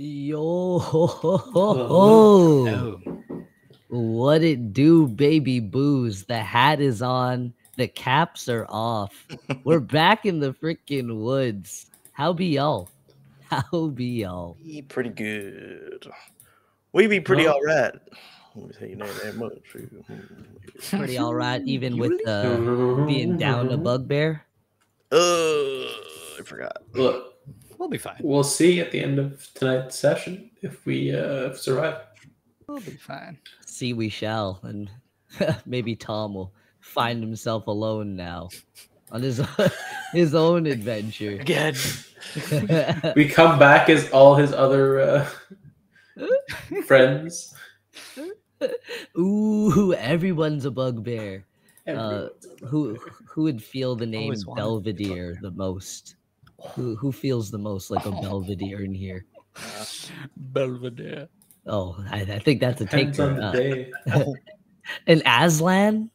Yo, ho, ho, ho, Oh. ho. What it do, baby boos? The hat is on, the caps are off. We're back in the freaking woods. How be y'all? How be y'all? Be pretty good. We be pretty No. all right. Let me say your name that much. Pretty all right, even with being down a bugbear. I forgot. Look, We'll be fine. we'll see at the end of tonight's session if we survive. We'll be fine. See, we shall, and maybe Tom will find himself alone now on his his own adventure. Again. We come back as all his other friends. Ooh, everyone's a bugbear. Everyone's a Who bugbear. would feel the name Always wanted to be a Belvedere the most? Who feels the most like a Belvedere in here? Belvedere. Oh, I think that's a Depends taker. on the day. And Aslan?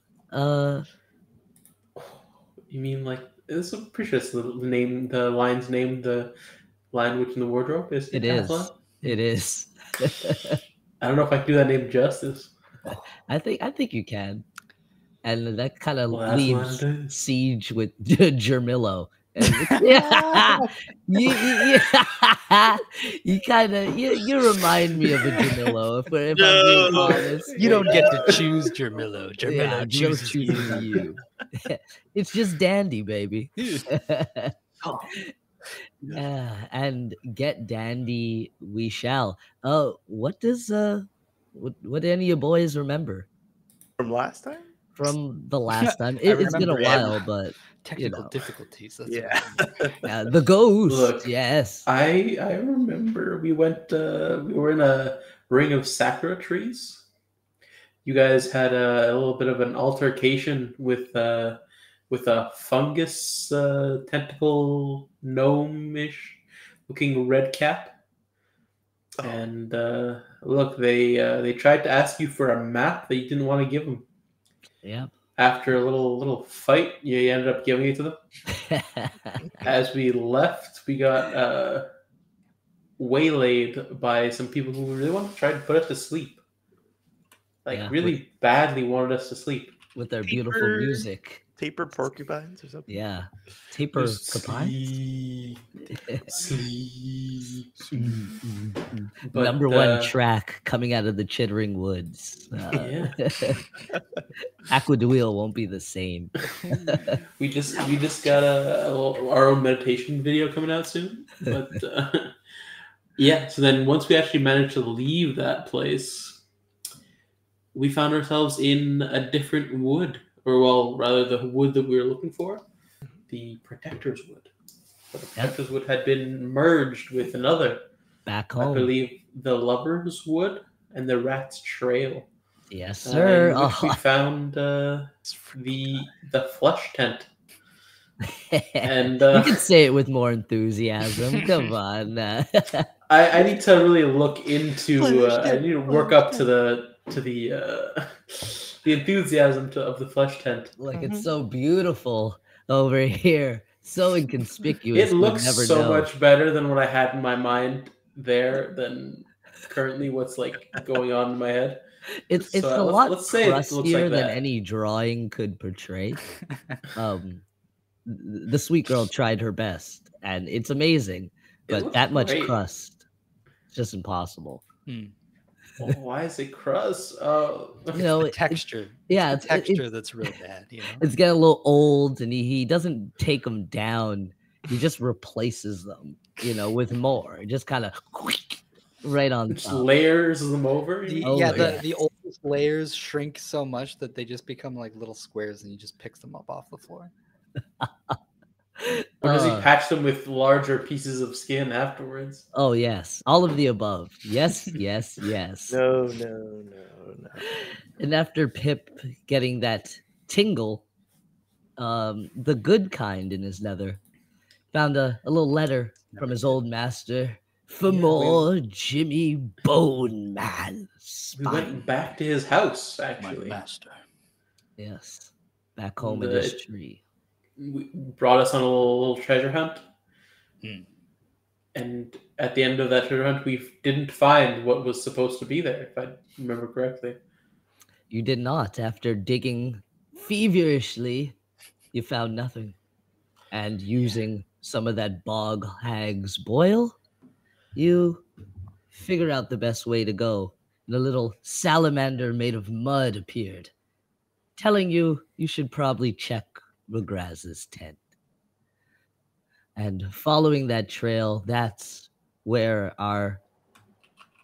You mean like this? I'm pretty sure it's the name, the line's name, the Lion Witch in the Wardrobe. Is It is. It is. I don't know if I can do that name justice. I think you can. And that kind of Well, that's what leaves it is. Siege with Jermillo. And yeah, you kind of you remind me of a Jermillo if I'm being honest. You don't get to choose Jermillo. Jermillo Yeah, chooses chooses you. It's just dandy, baby. Yeah, and get dandy we shall. What does what do any of you boys remember From last time? from the last time? I It's been a remember while, but Technical know. difficulties. That's Yeah. the ghost. Look, Yes. I remember we went. We were in a ring of sakura trees. You guys had a little bit of an altercation with a fungus tentacle gnome-ish looking red cap. And look, they tried to ask you for a map that you didn't want to give them. Yeah. After a little fight, you ended up giving it to them. As we left, we got waylaid by some people who really wanted to try to put us to sleep. Like, Yeah, really badly wanted us to sleep. with their beautiful Taper. music. Taper porcupines or something? Yeah. Taper capines. Sleep. But, Number one track coming out of the Chittering Woods. Yeah. Aqua de Wheel won't be the same. We just got our own meditation video coming out soon. But yeah, so then once we actually managed to leave that place, we found ourselves in a different wood, or well, rather the wood that we were looking for, the Protector's Wood. But the Protector's Wood had been merged with another, Back I home. believe, the Lover's Wood and the Rat's Trail. Yes, sir. in which we found the flesh tent. And you can say it with more enthusiasm. Come on. I need to really look into. I need to work up to the enthusiasm of the flesh tent. Like, it's so beautiful over here. So inconspicuous. It looks you'd never so know. much better than what I had in my mind there than currently what's like going on in my head. It's So a lot let's say it looks crustier like than that. any drawing could portray. The sweet girl tried her best, and it's amazing. But looks that much great. crust, it's just impossible. Oh, why is it crust? You know, The texture. yeah, It's the texture that's real bad. You know. it's getting a little old, and he doesn't take them down. He just replaces them, with more. Just kind of right on just top. layers them over. The, Oh, yeah, yeah. the oldest layers shrink so much that they just become like little squares, and you just pick them up off the floor. Or does he patch them with larger pieces of skin afterwards? Oh, yes. All of the above. Yes, yes, yes. No. And after Pip getting that tingle, the good kind in his nether found a little letter from his old master for more Jimmy Bone Man. We went back to his house, actually. master. Yes. Back home in his tree. We brought us on a little treasure hunt. And at the end of that treasure hunt, we didn't find what was supposed to be there, if I remember correctly. You did not. After digging feverishly, you found nothing. And using some of that bog hag's boil, you figure out the best way to go. And a little salamander made of mud appeared, telling you should probably check Regraz's tent. And following that trail, that's where our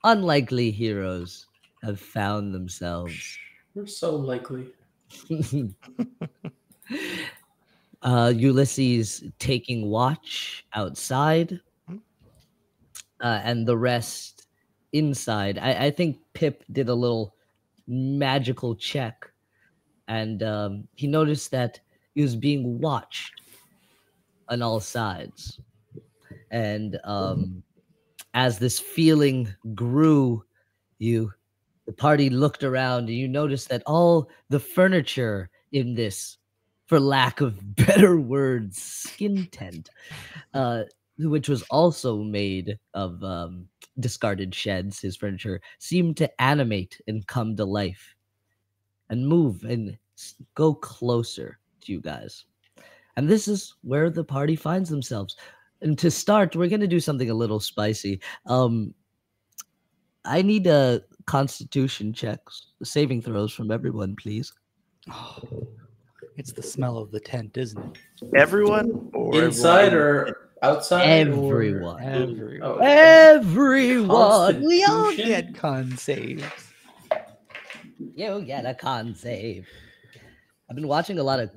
unlikely heroes have found themselves. We're so likely. Ulysses taking watch outside, and the rest inside. I think Pip did a little magical check, and he noticed that he was being watched on all sides. And as this feeling grew, the party looked around and you noticed that all the furniture in this, for lack of better words, skin tent, which was also made of discarded sheds, his furniture, seemed to animate and come to life and move and go closer to you guys. And this is where the party finds themselves. And to start, we're going to do something a little spicy. I need a constitution checks, saving throws from everyone, please. Oh, it's the smell of the tent, isn't it? Everyone? Or Inside everyone? or outside? Everyone. Everyone. Oh, Everyone. We all Constitution? Get con saves. You get a con save. I've been watching a lot of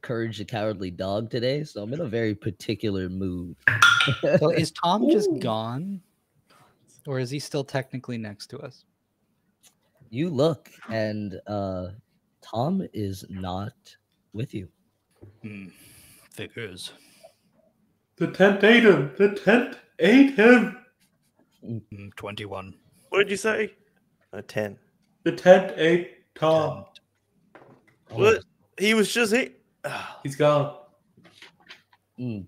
Courage the Cowardly Dog today, so I'm in a very particular mood. So is Tom just Ooh. gone? Or is he still technically next to us? You look, and Tom is not with you. Figures. The tent ate him. The tent ate him. 21. What did you say? A 10. The tent ate Tom. What? He was just here. He's gone.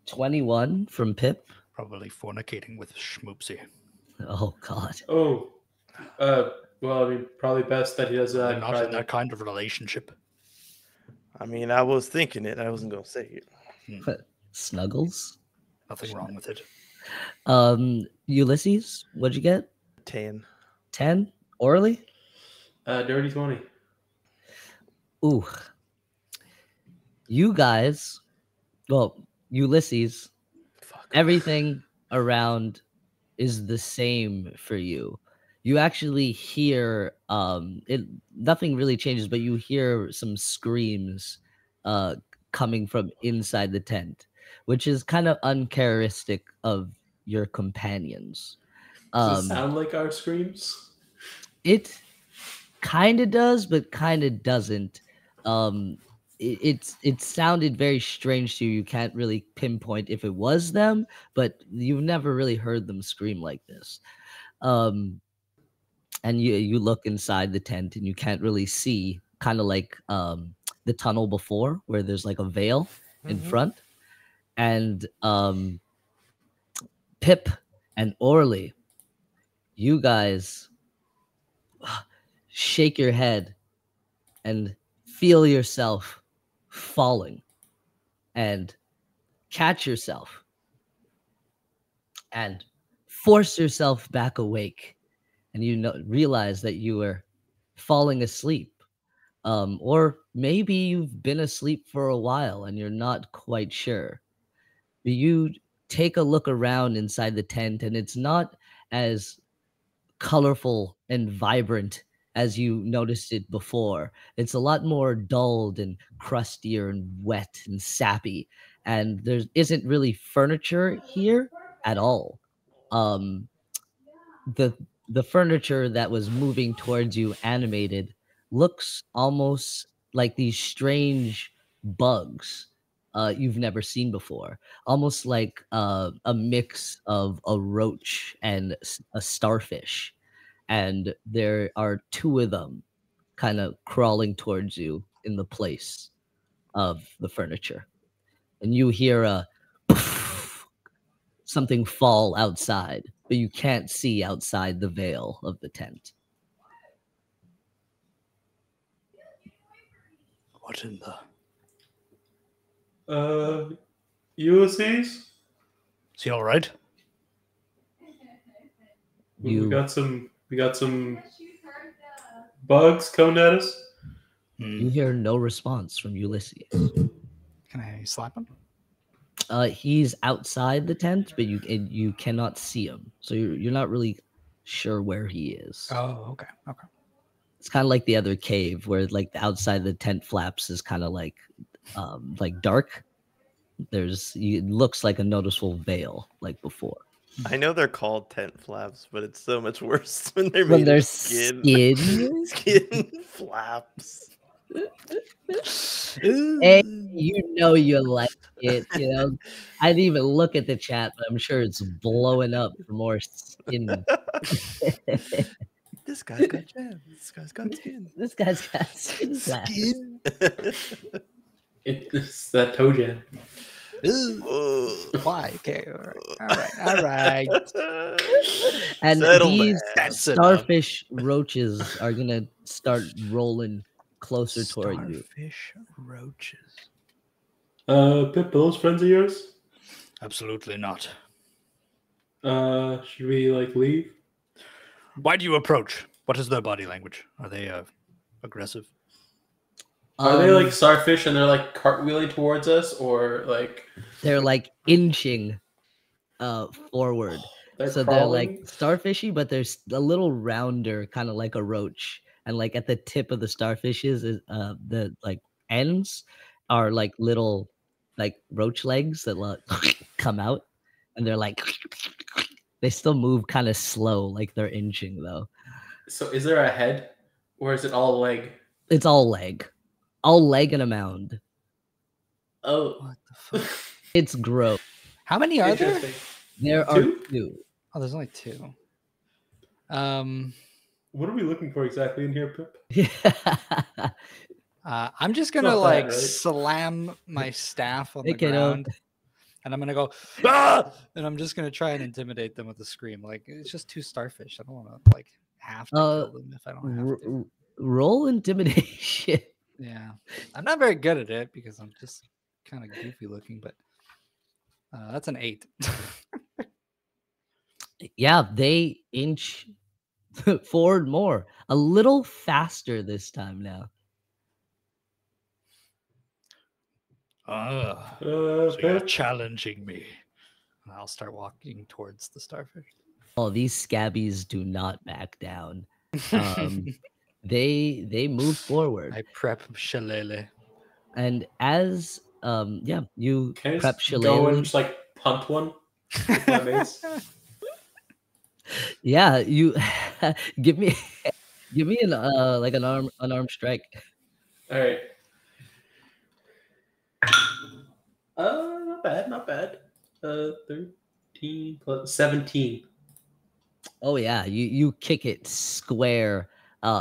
21 from Pip. Probably fornicating with Schmoopsy. Oh, God. Oh. Well, I mean, probably best that he does that. They're not in that kind of relationship. I mean, I was thinking it. I wasn't going to say it. Snuggles. Nothing wrong with it. Ulysses, what'd you get? 10. 10? Orally? Dirty 20. Ooh. You guys, well, Ulysses, Fuck. everything around is the same for you. You actually hear nothing really changes, but you hear some screams coming from inside the tent, which is kind of uncharacteristic of your companions. Does it sound like our screams? It kind of does, but kind of doesn't. It sounded very strange to you. You can't really pinpoint if it was them, but you've never really heard them scream like this. And you look inside the tent and you can't really see, kind of like the tunnel before, where there's like a veil in front. And Pip and Orly, you guys shake your head and feel yourself falling and catch yourself and force yourself back awake. And you realize that you were falling asleep. Or maybe you've been asleep for a while and you're not quite sure. But you take a look around inside the tent and it's not as colorful and vibrant as you noticed it before. It's a lot more dulled and crustier and wet and sappy. And there isn't really furniture here at all. The furniture that was moving towards you animated looks almost like these strange bugs you've never seen before, almost like a mix of a roach and a starfish. And there are two of them kind of crawling towards you in the place of the furniture. And you hear a something fall outside, but you can't see outside the veil of the tent. What in the... Ulysses? Is he all right? We got some bugs coming at us. You hear no response from Ulysses. Can I slap him? He's outside the tent, but you cannot see him, so you're not really sure where he is. Oh, okay. It's kind of like the other cave, where like the outside the tent flaps is kind of like dark. It looks like a noticeable veil, like before. I know they're called tent flaps, but it's so much worse when they're When made they're of skin. Skin flaps. Hey, you like it. I didn't even look at the chat, but I'm sure it's blowing up for more skin. This guy's got jam. This guy's got skin. This guy's got skin flaps. Skin. It's that toe jam. Why? Okay. All right. And Settle these down. That's starfish roaches are gonna start rolling closer toward you. Starfish roaches. Pip, are those friends of yours? Absolutely not. Should we leave? Why do you approach? What is their body language? Are they aggressive? Are they starfish and they're cartwheeling towards us, or they're inching forward? they're So crawling? they're starfishy, but they're a little rounder, kind of like a roach. And at the tip of the starfishes is the ends are little roach legs that come out, and they're they still move kind of slow, they're inching though. So is there a head, or is it all leg? It's all leg and a mound. Oh, What the fuck? It's gross. How many are there? interesting. There are Two? two. Oh, there's only two. What are we looking for exactly in here, Pip? I'm just It's gonna not bad, right? slam my staff on the Pick it up. ground, and I'm gonna go, ah! And I'm just gonna try and intimidate them with a scream. It's just two starfish. I don't want to have to kill them if I don't have to. Roll intimidation. Yeah, I'm not very good at it because I'm just kind of goofy looking, but that's an 8. Yeah, they inch forward more, a little faster this time now. So you're Pip? challenging me. And I'll start walking towards the starfish. Oh, these scabbies do not back down. They move forward, I prep shillelagh. and as you Can I prep just go and shillelagh. just punt one with my mace? Yeah, you give me an unarmed strike. All right. Not bad. 13 plus 17. Oh yeah, you kick it square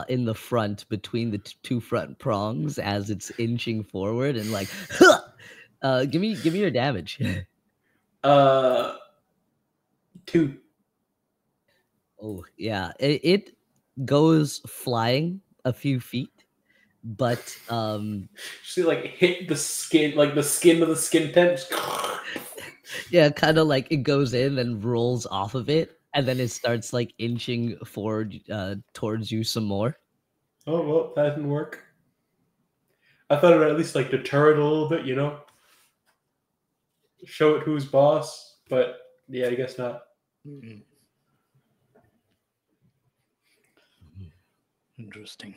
in the front between the two front prongs as it's inching forward, and give me your damage. 2. Oh yeah, it goes flying a few feet, but See, hit the skin, the skin of the skin tent. yeah, kind of it goes in and rolls off of it, and then it starts inching forward towards you some more. Oh well, that didn't work. I thought it would at least deter it a little bit, show it who's boss. But yeah, I guess not. Interesting.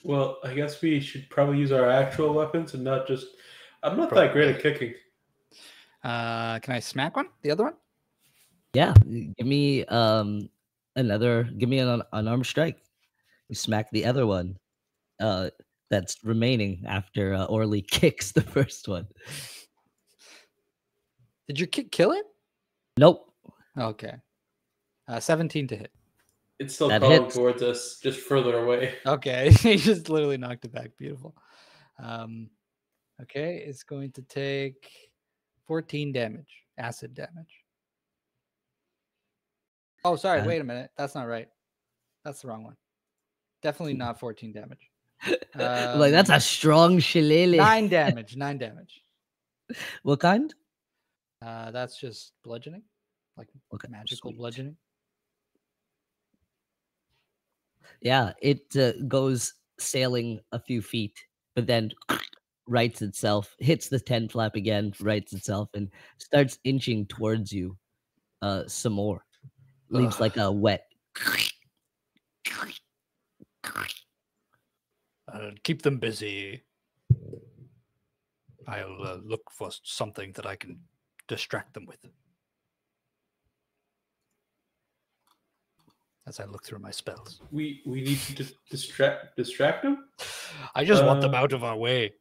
Well, I guess we should probably use our actual weapons and not just. I'm not that great at kicking. Can I smack one? The other one? Yeah, give me an unarmed strike. You smack the other one that's remaining after Orly kicks the first one. Did your kick kill it? Nope. Okay. 17 to hit. It's still That calling hits. towards us, just further away. Okay. He just literally knocked it back. Beautiful. Okay. It's going to take 14 damage, acid damage. Oh, sorry. Wait a minute. That's not right. That's the wrong one. Definitely not 14 damage. Like that's a strong shillelagh. 9 damage. 9 damage. What kind? That's just bludgeoning, like magical sweet. bludgeoning. Yeah, it goes sailing a few feet, but then rights itself, hits the tent flap again, rights itself, and starts inching towards you some more. Leaves like a wet. Keep them busy. I'll look for something that I can distract them with. As I look through my spells. We need to distract him? I just want them out of our way.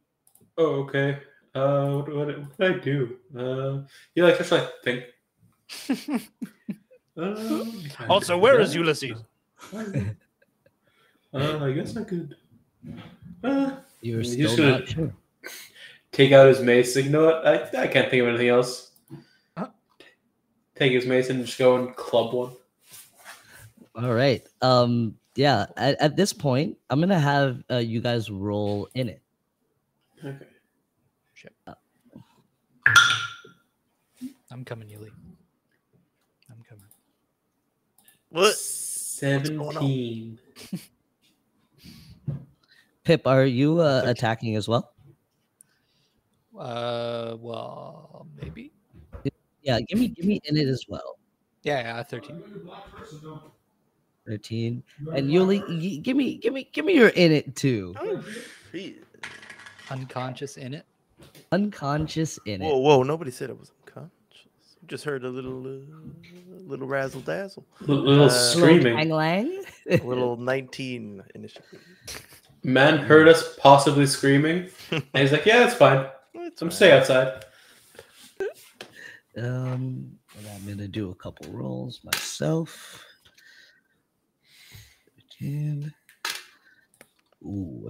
Oh, okay. What did I do? You like just like think. Also, where is Ulysses? I guess I could. You're he's still gonna not sure. Take out his mace. You know what? I can't think of anything else. Huh? Take his mace and just go and club one. All right. Yeah. At this point, I'm gonna have you guys roll in it. Okay. Shit. I'm coming, Yuli. I'm coming. What? 17. Pip, are you attacking as well? Well, maybe. Yeah. Give me in it as well. Yeah, 13. 13. And Yuli, give me your in it too. Oh, shit. Unconscious in it. Unconscious in it. Whoa! Nobody said it was unconscious. Just heard a little razzle dazzle. Little screaming. Little lang. A little 19 initiative. Man heard us possibly screaming, and he's like, "Yeah, that's fine. I'm stay outside." And I'm gonna do a couple rolls myself. 13. Ooh.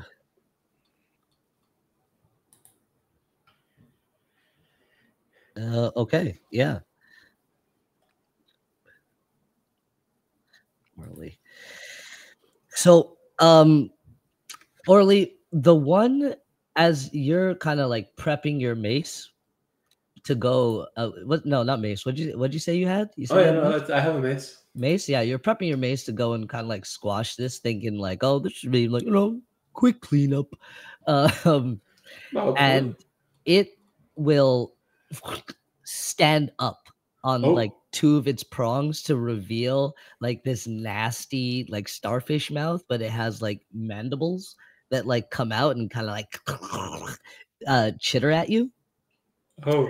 Okay, yeah. Orly. So, Orly, the one as you're kind of like prepping your mace to go, no, not mace. What'd you say you had? You said Oh yeah, you had mace? no, I have a mace. Mace, yeah, you're prepping your mace to go and kind of like squash this, thinking like, oh, this should be like, quick cleanup. And it will stand up on like two of its prongs to reveal like this nasty like starfish mouth, but it has like mandibles that like come out and kind of like chitter at you. Oh,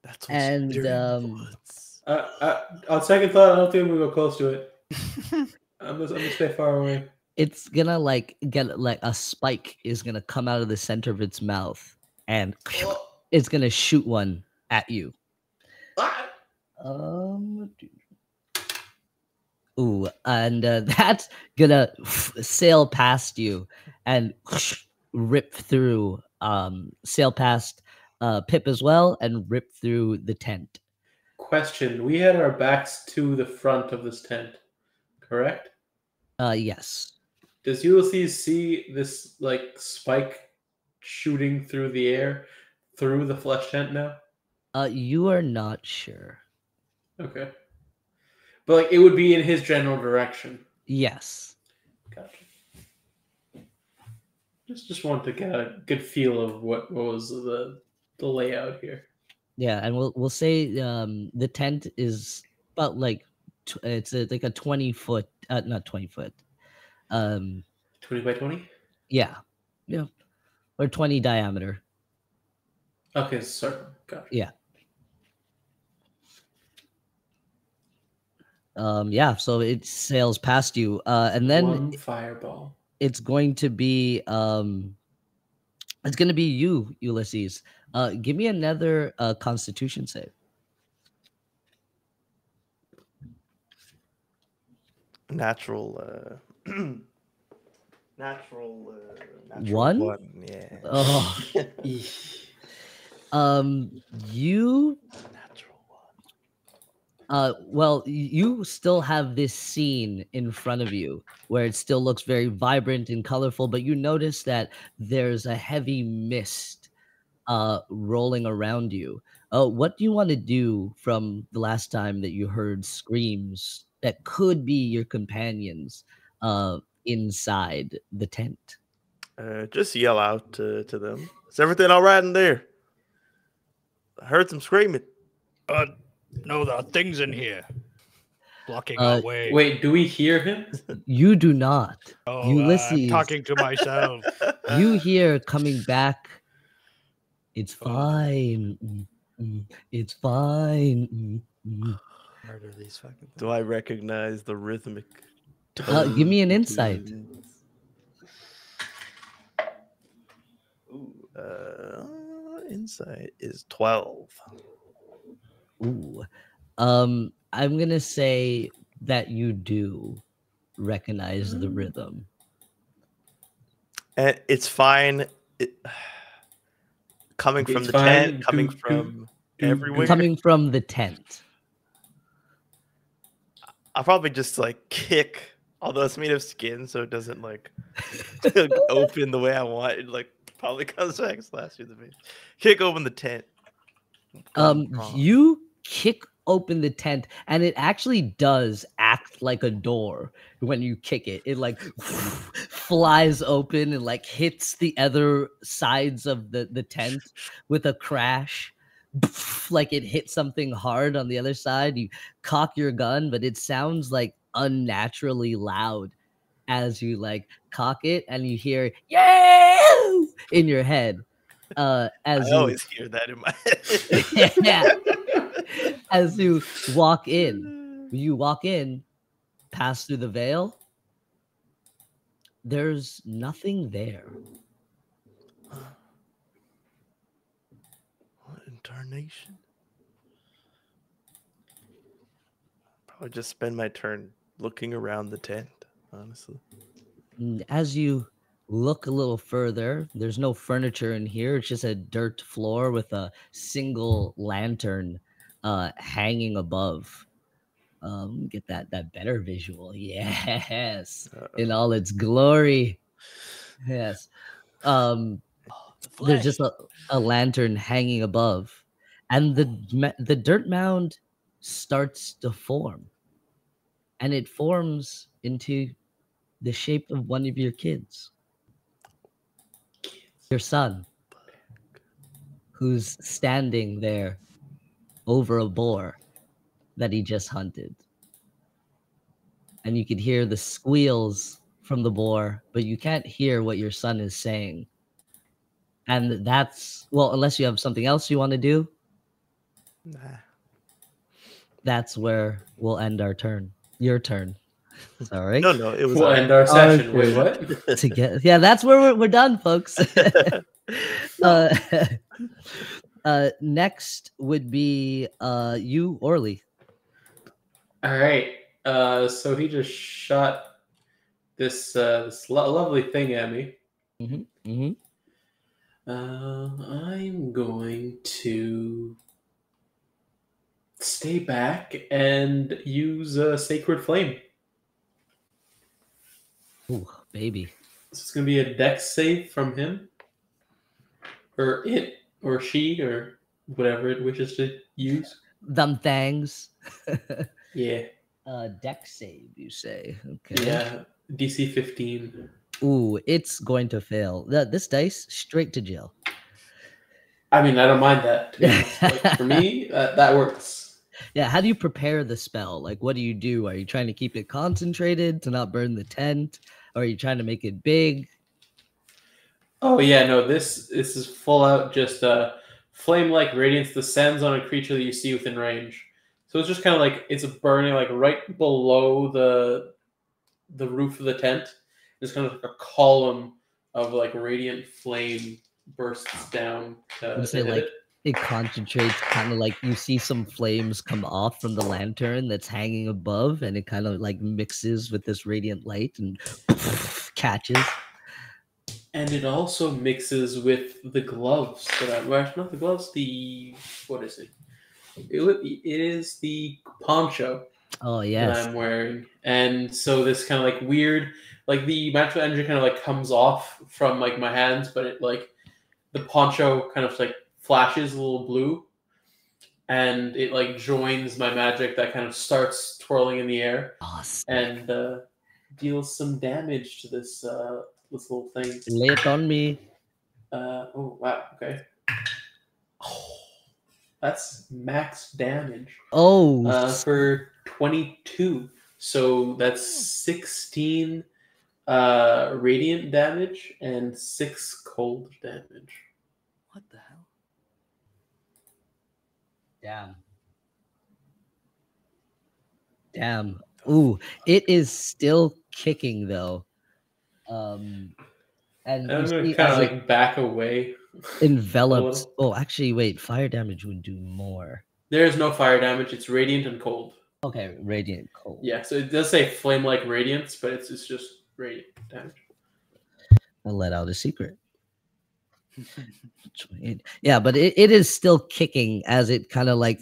that's what's and on second thought, I don't think I'm gonna go close to it. I'm gonna stay far away. It's gonna like get like a spike is gonna come out of the center of its mouth and it's gonna shoot one at you. Ooh, and that's gonna sail past you and rip through, sail past Pip as well and rip through the tent. Question: we had our backs to the front of this tent, correct? Yes. Does Ulysses see this like spike shooting through the air through the flesh tent now? You are not sure. Okay. But like it would be in his general direction. Yes. Gotcha. Just wanted to get a good feel of what was the layout here. Yeah, and we'll say the tent is about like it's like a 20-foot, not 20-foot. 20 by 20? Yeah. Yeah. Or 20 diameter. Okay, sorry. Gotcha. Yeah. Yeah, so it sails past you. And then one fireball. It's going to be you, Ulysses. Give me another Constitution save. Natural one? one. Yeah. Oh. You Natural one. well, you still have this scene in front of you where it still looks very vibrant and colorful, but you notice that there's a heavy mist rolling around you. What do you want to do from the last time that you heard screams that could be your companions inside the tent? Just yell out to them. Is everything all right in there? I heard some screaming. No, there are things in here blocking our way. Wait, do we hear him? You do not. Oh, Ulysses, I'm talking to myself. you hear coming back. It's Oh. fine. It's fine. Murder these fucking things. Do I recognize the rhythmic? Give me an insight. Ooh, insight is 12. Ooh. I'm gonna say that you do recognize the rhythm. And it's fine. Coming from It's the fine. tent, coming from everywhere. Coming from the tent. I'll probably just like kick, although it's made of skin, so it doesn't like open the way I want. It like probably comes back, slash through the face. Kick open the tent. You kick open the tent, and it actually does act like a door when you kick it. It like flies open and like hits the other sides of the tent with a crash. Like it hit something hard on the other side. You cock your gun, but it sounds like unnaturally loud as you like cock it, and you hear "yeah" in your head. As I always hear that in my head. yeah. As you walk in, pass through the veil. There's nothing there. What in tarnation? Probably just spend my turn looking around the tent, honestly. As you look a little further, there's no furniture in here. It's just a dirt floor with a single lantern hanging above. Get that better visual. Yes. In all its glory. Yes. There's just a lantern hanging above, and the dirt mound starts to form, and it forms into the shape of one of your kids, your son, who's standing there over a boar that he just hunted. And you could hear the squeals from the boar, but you can't hear what your son is saying. And that's, well, unless you have something else you want to do, Nah. that's where we'll end our turn. Your turn. Sorry. No, it was. We'll end our session. Wait, what? Yeah, that's where we're done, folks. Next would be you, Orly. All right. So he just shot this lovely thing at me. I'm going to stay back and use a sacred flame. Ooh, baby. So it's going to be a dex save from him, or it, or she, or whatever it wishes to use. Them thangs. Yeah. Dex save, you say? Okay. Yeah. DC 15. Ooh, it's going to fail. This dice straight to jail. I mean, I don't mind that. To be honest. Like, for me, that works. Yeah. How do you prepare the spell? Like, what do you do? Are you trying to keep it concentrated to not burn the tent? Or are you trying to make it big? Oh yeah, no. This is full out just flame-like radiance descends on a creature that you see within range. So it's just kind of like it's burning like right below the roof of the tent. There's kind of like a column of like radiant flame bursts down. You say like it concentrates, kind of like you see some flames come off from the lantern that's hanging above, and it kind of like mixes with this radiant light and catches. And it also mixes with the gloves that I'm wearing. Not the gloves, what is it? It is the poncho Oh that yes. I'm wearing. And so this kind of like weird, like the magical energy kind of like comes off from like my hands, but it like the poncho kind of like flashes a little blue, and it like joins my magic that kind of starts twirling in the air Awesome. and deals some damage to this this little thing. Lay it on me. Oh wow, okay. Oh, that's max damage. Oh, For 22. So that's 16 radiant damage and 6 cold damage. What the hell? damn. Damn. Ooh, it is still kicking though. And And I'm you gonna see kind as of it like back away. envelops. little. Oh, actually, wait. Fire damage would do more. There is no fire damage. It's radiant and cold. Okay, radiant cold. Yeah, so it does say flame-like radiance, but it's just radiant damage. I'll let out a secret. Yeah, but it is still kicking as it kind of like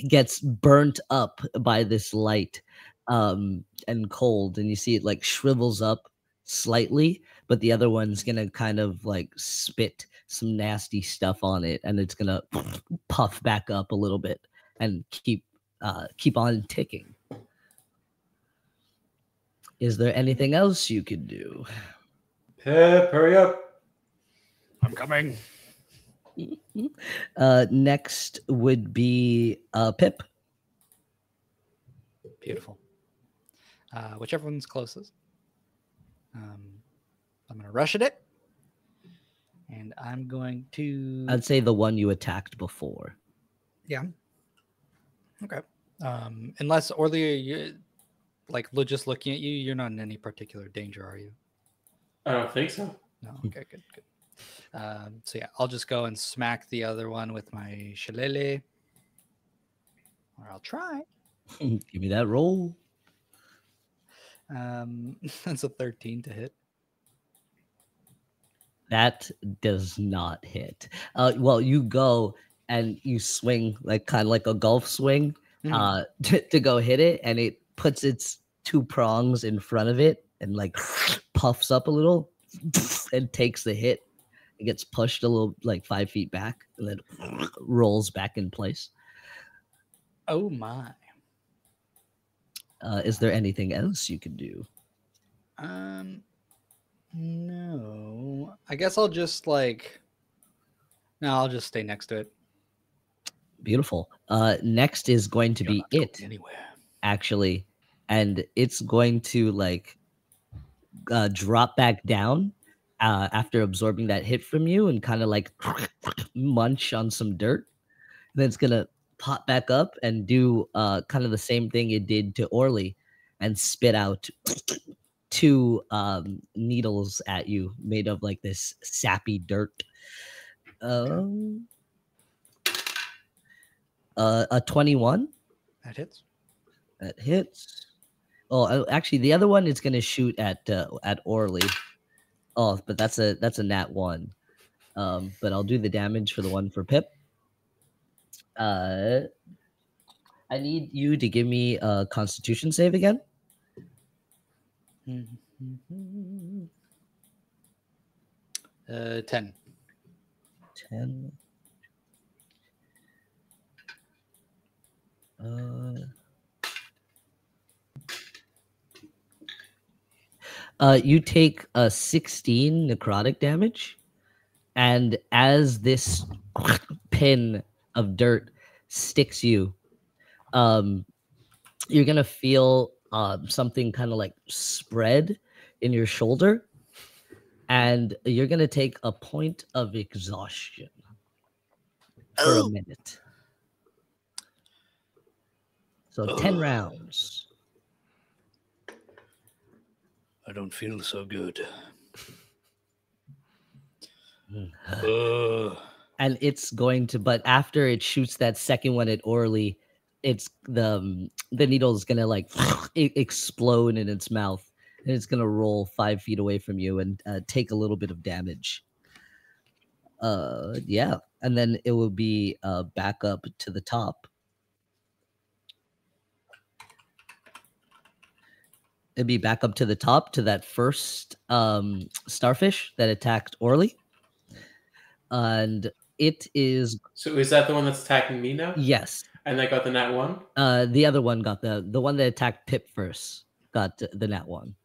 gets burnt up by this light and cold, and you see it like shrivels up slightly, but the other one's gonna kind of like spit some nasty stuff on it, and it's gonna puff back up a little bit and keep on ticking. Is there anything else you could do? Pip, hurry up. I'm coming. Next would be Pip. Beautiful. Whichever one's closest. I'm going to rush at it. And I'm going to... I'd say the one you attacked before. Yeah. Okay. Unless Orly, you, like just looking at you, you're not in any particular danger, are you? I don't think so. No. Okay. Good. So yeah, I'll just go and smack the other one with my shillelagh, or I'll try. Give me that roll. That's a 13 to hit. That does not hit. Well, you go and you swing like kind of like a golf swing to go hit it, and it puts its 2 prongs in front of it and like puffs up a little and takes the hit. It gets pushed a little like 5 feet back and then rolls back in place. Oh my. Is there anything else you can do? No. I guess I'll just like... No, I'll just stay next to it. Beautiful. Next is going to be it. Anywhere. Actually. And it's going to like drop back down after absorbing that hit from you and kind of like munch on some dirt. And then it's going to pop back up and do kind of the same thing it did to Orly and spit out 2 needles at you made of like this sappy dirt. A 21. That hits. That hits. Oh, actually, the other one is going to shoot at Orly. Oh, but that's a nat 1. But I'll do the damage for the one for Pip. I need you to give me a Constitution save again. 10. 10. You take a 16 necrotic damage, and as this pin of dirt sticks you, you're gonna feel something kind of like spread in your shoulder, and you're gonna take a point of exhaustion for a minute. So 10 rounds. I don't feel so good. And it's going to, but after it shoots that second one at Orly, it's the needle is gonna like explode in its mouth, and it's gonna roll 5 feet away from you and take a little bit of damage. Yeah, and then it will be back up to the top. It'd be back up to the top to that first starfish that attacked Orly. And it is... So is that the one that's attacking me now? Yes. And I got the nat 1? The other one got the one that attacked Pip first got the nat 1.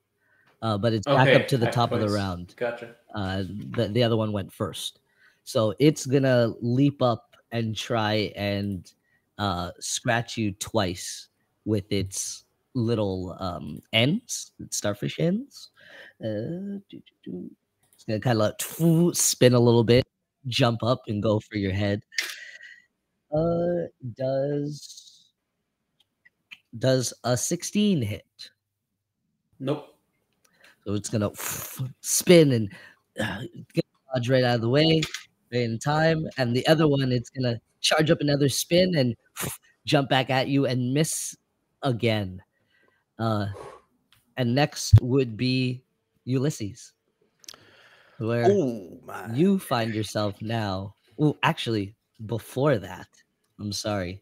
But it's back up to the top of the round. Gotcha. The other one went first. So it's gonna leap up and try and scratch you twice with its little ends, starfish ends. It's gonna kind of like spin a little bit, jump up and go for your head. Does a 16 hit? Nope. So it's gonna spin and get dodge right out of the way, right in time. And the other one, it's gonna charge up another spin and jump back at you and miss again. And next would be Ulysses, where you find yourself now. Oh, actually, before that, I'm sorry.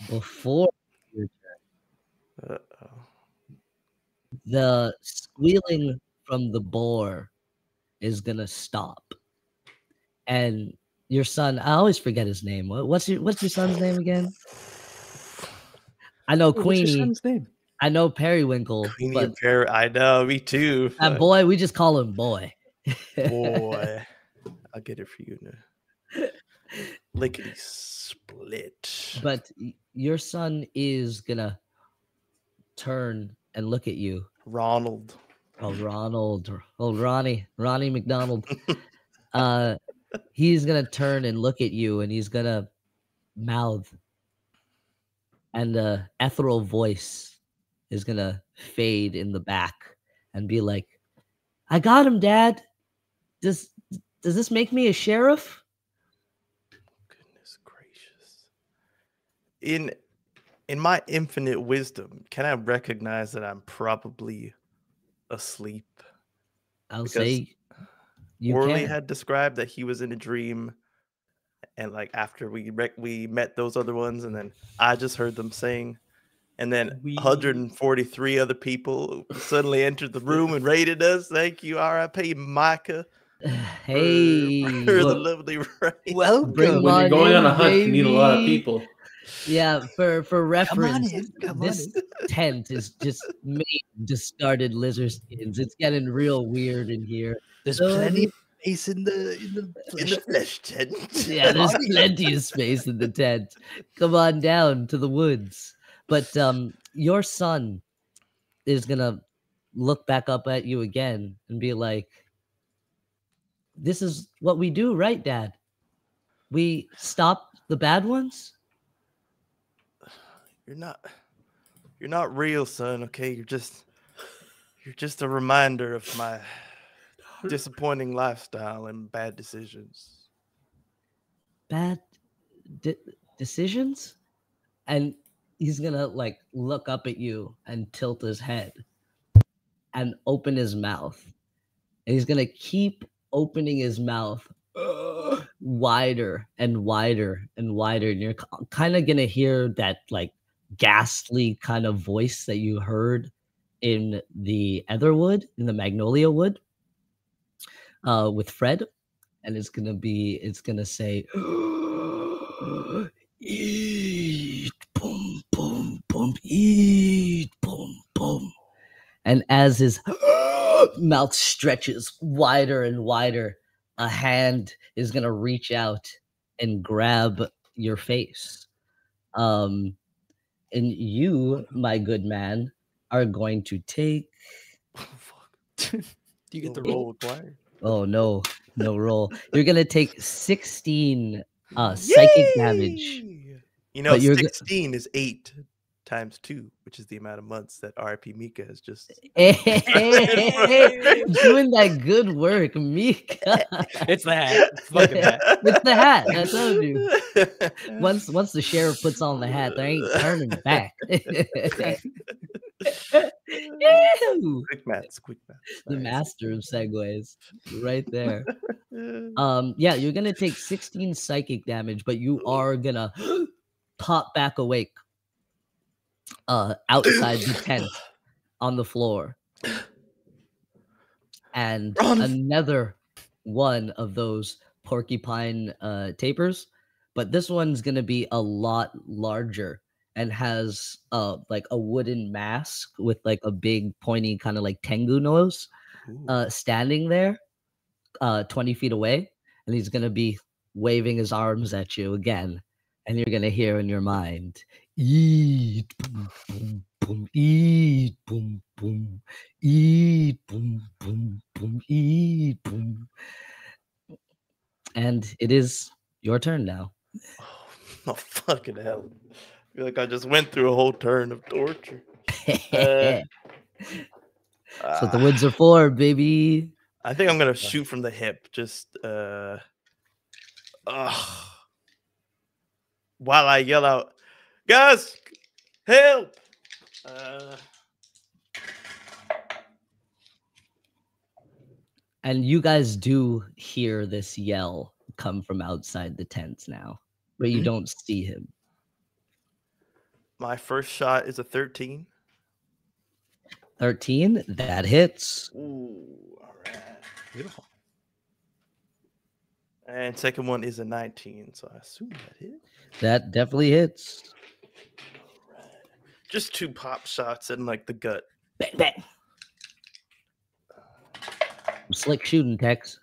Before your turn, the squealing from the boar is gonna stop, and your son. I always forget his name. What's your son's name again? I know Queenie. What's your son's name? I know Periwinkle. Queenie But and I know, me too. that boy, we just call him Boy. Boy, I'll get it for you now. Lickety split. But your son is gonna turn and look at you. Ronald. Oh, Ronald. Oh, Ronnie McDonald. He's gonna turn and look at you, and he's gonna mouth, and the ethereal voice is gonna fade in the back and be like, "I got him, Dad. Does this make me a sheriff?" Goodness gracious. In my infinite wisdom, can I recognize that I'm probably asleep? I'll Because say you Orly can. had described that he was in a dream, and like after we met those other ones, and then I just heard them sing, and then 143 other people suddenly entered the room and raided us. Thank you, R.I.P. Micah. Hey, for the lovely raid. Welcome. Bring When you're on going in, on a hunt, you need a lot of baby. people. Yeah, for reference, Come on this tent is just made of discarded lizard skins. It's getting real weird in here. There's So, plenty of space in the In flesh. the flesh tent. Yeah, there's plenty of space in the tent. Come on down to the woods. But your son is gonna look back up at you again and be like, "This is what we do, right, Dad? We stop the bad ones." You're not real, son. Okay, you're just a reminder of my disappointing lifestyle and bad decisions. Bad decisions? And he's gonna like look up at you and tilt his head and open his mouth, and he's gonna keep opening his mouth wider and wider and wider, and you're kind of gonna hear that like ghastly kind of voice that you heard in the Etherwood, in the Magnolia Wood, with Fred, and it's gonna say, "Eat, boom, boom, boom, eat, boom, boom." And as his mouth stretches wider and wider, a hand is gonna reach out and grab your face. And you, my good man, are going to take... Oh, fuck. Do you get the No roll? roll required. Oh, no roll. You're going to take 16 psychic damage. Yay! You know, But you're 16 is 8 times 2, which is the amount of months that RP Mika has just. Hey, doing that good work, Mika. It's the hat. It's fucking hat. It's the hat. I told you. Once the sheriff puts on the hat, there ain't turning back. Ew. Quick maths. The Nice. master of segues, right there. Yeah. Yeah, you're gonna take 16 psychic damage, but you are gonna pop back awake outside the tent on the floor. And Run. another one of those porcupine tapers, but this one's gonna be a lot larger and has like a wooden mask with like a big pointy kind of like tengu nose standing there 20 feet away, and he's gonna be waving his arms at you again, and you're gonna hear in your mind, eat, boom, boom, boom, eat, boom, boom, eat, boom, boom, boom, eat, boom. And it is your turn now. Oh, fucking hell. I feel like I just went through a whole turn of torture. Uh, That's what the woods are for, baby. I think I'm gonna shoot from the hip. Just while I yell out, guys, help! And you guys do hear this yell come from outside the tent now, but you don't see him. My first shot is a 13. 13, that hits. Ooh, all right. Beautiful. And second one is a 19, so I assume that hits. That definitely hits. All right. Just 2 pop shots in like the gut. Bang, bang. Slick shooting, Tex.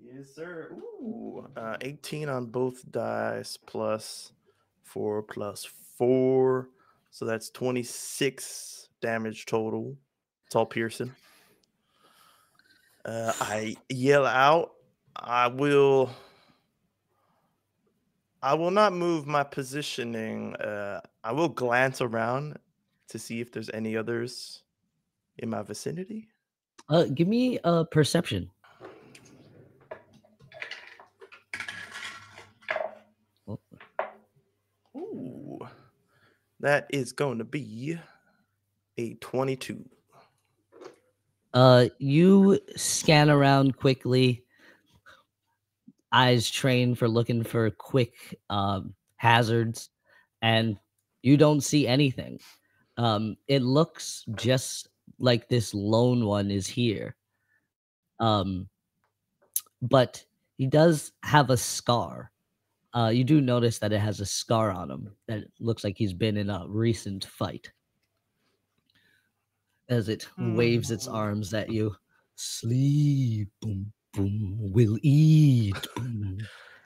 Yes, sir. Ooh, 18 on both dice plus 4 plus 4. So that's 26 damage total. It's all piercing. I yell out, I will not move my positioning. I will glance around to see if there's any others in my vicinity. Give me a perception. Ooh, that is going to be a 22. You scan around quickly, eyes trained for looking for quick hazards, and you don't see anything. It looks just like this lone one is here. But he does have a scar. You do notice that it has a scar on him that looks like he's been in a recent fight. As it waves its arms at you. Sleep, boom, boom, we'll eat. Boom.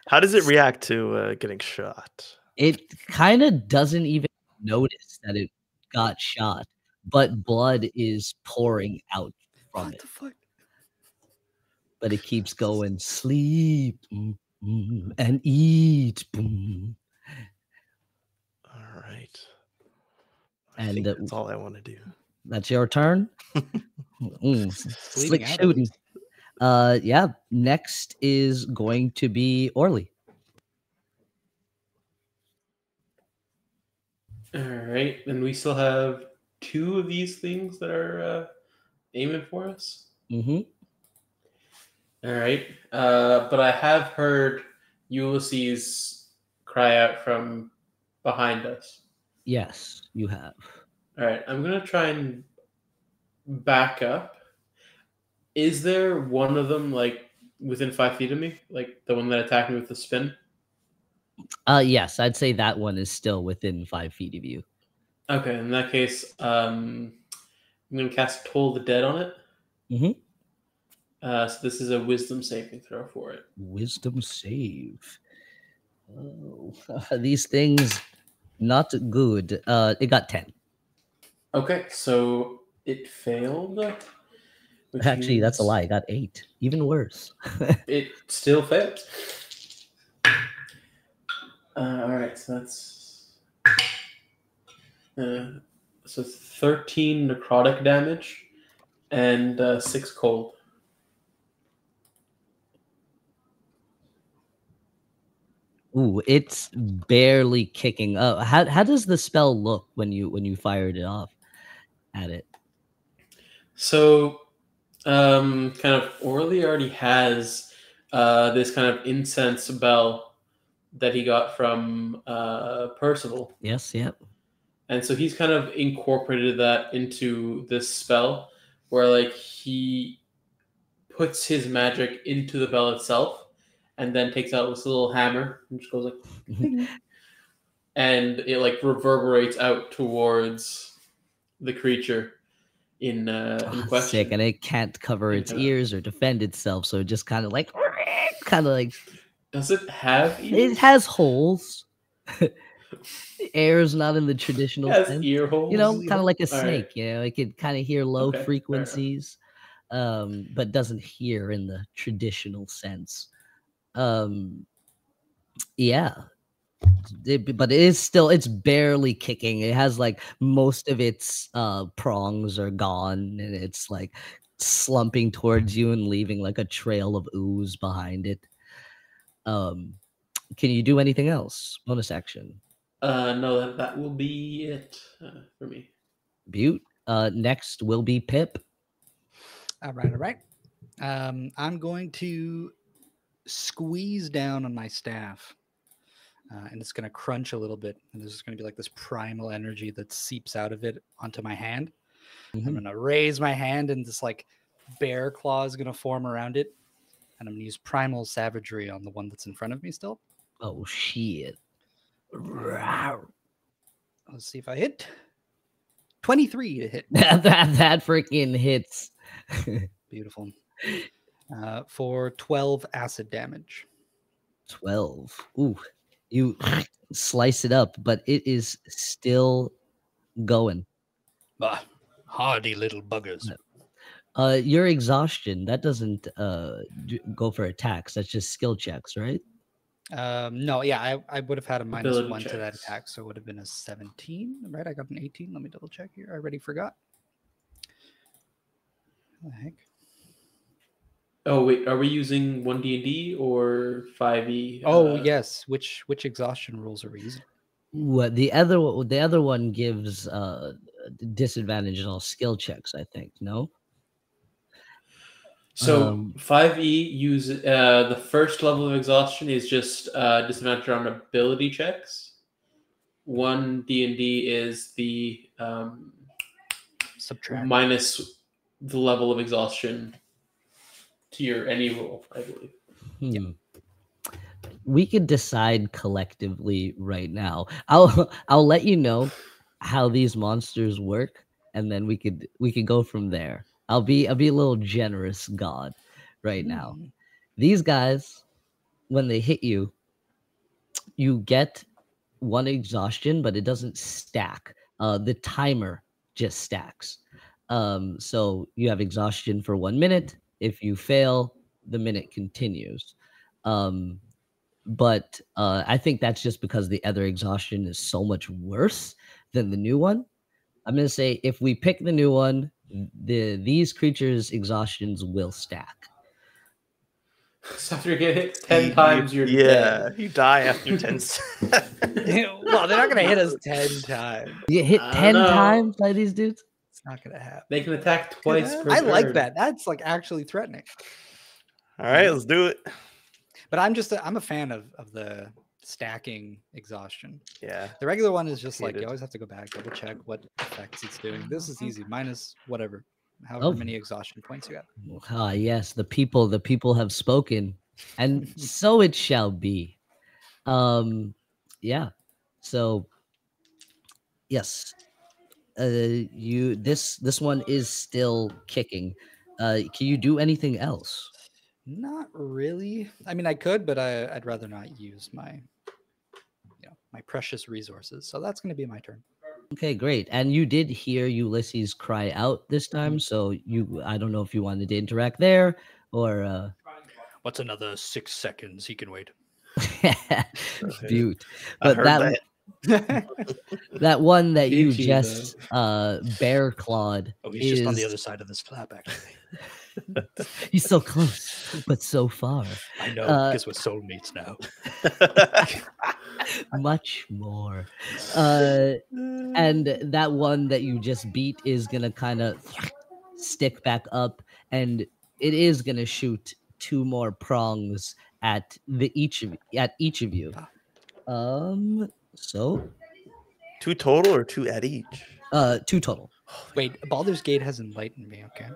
How does it react to getting shot? It kind of doesn't even notice that it got shot, but blood is pouring out from it. The fuck? But it keeps going. Sleep, and eat. Boom. All right. And I think that's all I want to do. That's your turn. Slick shooting. Yeah. Next is going to be Orly. All right, and we still have 2 of these things that are aiming for us. Mm-hmm. All right, but I have heard Ulysses cry out from behind us. Yes, you have. All right, I'm gonna try and back up. Is there one of them like within 5 feet of me, like the one that attacked me with the spin? Yes, I'd say that one is still within 5 feet of you. Okay, in that case, I'm gonna cast Toll the Dead on it. Mm-hmm. So this is a Wisdom saving throw for it. Wisdom save. Oh, these things not good. It got 10. Okay, so it failed. Actually, that's a lie. It got 8. Even worse. It still fails. All right, so that's 13 necrotic damage and 6 cold. Ooh, it's barely kicking up. How does the spell look when you fired it off? at it. So, kind of Orly already has this kind of incense bell that he got from Percival. Yes, yep. And so he's kind of incorporated that into this spell where like he puts his magic into the bell itself and then takes out this little hammer and just goes like ding, and it like reverberates out towards the creature in question. Sick, and it can't cover its ears or defend itself, so it just kind of like Does it have ears? it has holes. Air is not in the traditional It has sense. ear holes. You know, kind of like a All snake. right. You know, it could kind of hear low Okay, fair enough. frequencies, but doesn't hear in the traditional sense. Yeah. But it is still, it's barely kicking. It has like most of its prongs are gone, and it's like slumping towards you and leaving like a trail of ooze behind it. Can you do anything else? Bonus action. No, that will be it for me. Butte. Next will be Pip. All right. I'm going to squeeze down on my staff, and it's going to crunch a little bit, and there's going to be like this primal energy that seeps out of it onto my hand. I'm going to raise my hand, and this like bear claw is going to form around it, and I'm going to use primal savagery on the one that's in front of me still. Oh shit. Let's see if I hit. 23 to hit. that freaking hits. Beautiful. For 12 acid damage. 12. Ooh. You slice it up, but it is still going. Hardy little buggers. Your exhaustion, that doesn't go for attacks. That's just skill checks, right? No, yeah, I would have had a -1 Ability to that checks. attack, so it would have been a 17, right? I got an 18. Let me double check here. I already forgot. What the heck? Oh wait, are we using 1D&D or 5e? Oh yes, which exhaustion rules are we using? What the other one gives disadvantage on all skill checks, I think. No. So 5e use the first level of exhaustion is just disadvantage on ability checks. 1D&D is the Subtract. minus the level of exhaustion to your any roll, I believe. We could decide collectively right now. I'll let you know how these monsters work, and then we could go from there. I'll be a little generous god right now. These guys, when they hit you, you get 1 exhaustion, but it doesn't stack. The timer just stacks. So you have exhaustion for 1 minute. If you fail, the minute continues. But I think that's just because the other exhaustion is so much worse than the new one. I'm going to say if we pick the new one, these creatures' exhaustions will stack. So after you get hit 10 times, you're dead. You die after 10. Well, they're not going to hit us 10 times. You get hit 10 times by these dudes? It's not going to happen. They can attack twice per I like turn. that. That's like actually threatening. All right, let's do it. But I'm a fan of the stacking exhaustion. Yeah. The regular one is just like Hated. you always have to go back, double check what effects it's doing. This is easy, minus whatever, however many exhaustion points you got. Ah, yes, the people have spoken, and so it shall be. Yeah. So, yes, this one is still kicking. Can you do anything else? Not really. I mean, I could, but I'd rather not use my precious resources. So that's going to be my turn. Okay, great. And you did hear Ulysses cry out this time, so I don't know if you wanted to interact there or What's another 6 seconds? He can wait. Butte. I But heard that. That one that you Itchy, just bear clawed. Oh, he's just on the other side of this flap, actually. He's so close, but so far. I know, because we're soulmates now. Much more. And that one that you just beat is gonna kind of stick back up, and it is gonna shoot 2 more prongs at each of you. So 2 total or 2 at each? 2 total. Wait, Baldur's Gate has enlightened me, okay?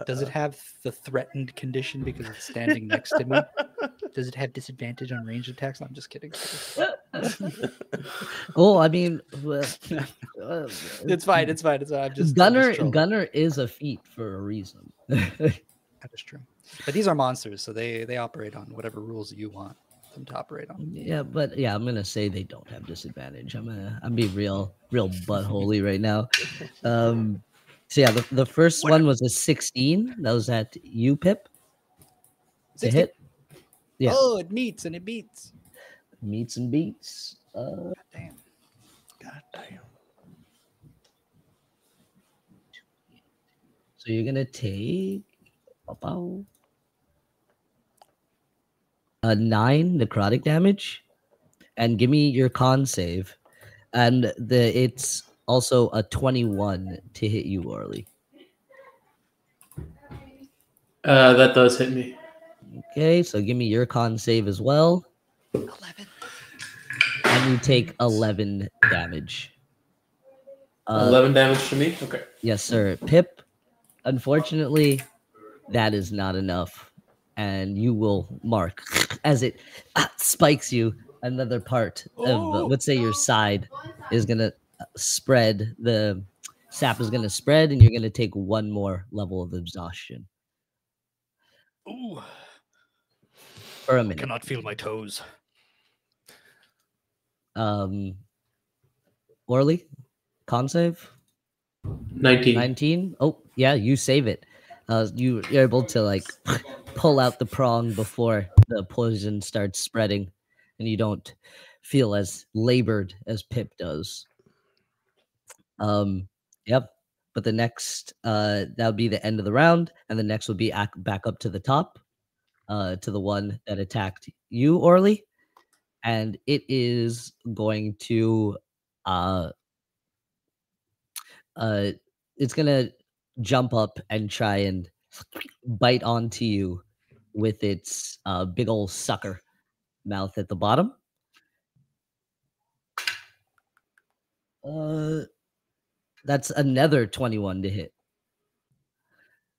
Does it have the threatened condition because it's standing next to me? Does it have disadvantage on ranged attacks? I'm just kidding. Oh, I mean, It's fine. I'm just trolling. Gunner is a feat for a reason. That is true. But these are monsters, so they operate on whatever rules you want them to operate on. Yeah, but yeah, I'm gonna say they don't have disadvantage. I'm being real buttholy right now. So yeah, the first one was a 16. That was at you, Pip. To hit. Yeah. Oh, it meets and it beats. Meets and beats. God damn. So you're gonna take about 9 necrotic damage, and give me your con save, and it's also a 21 to hit you, Orly. That does hit me. Okay, so give me your con save as well. 11. And you take 11 damage. 11 damage to me? Okay. Yes, sir. Pip, unfortunately, that is not enough. And you will mark as it spikes you. Another part of, let's say, your side is going to spread. The sap is going to spread, and you're going to take 1 more level of exhaustion. Ooh. For a minute. I cannot feel my toes. Orly, con save? 19. 19? Oh, yeah, you save it. You're able to, like, pull out the prong before the poison starts spreading, and you don't feel as labored as Pip does. Yep. But the next, that'll be the end of the round, and the next will be back up to the top, to the one that attacked you, Orly, and it is going to, it's gonna jump up and try and bite onto you with its big old sucker mouth at the bottom. That's another 21 to hit.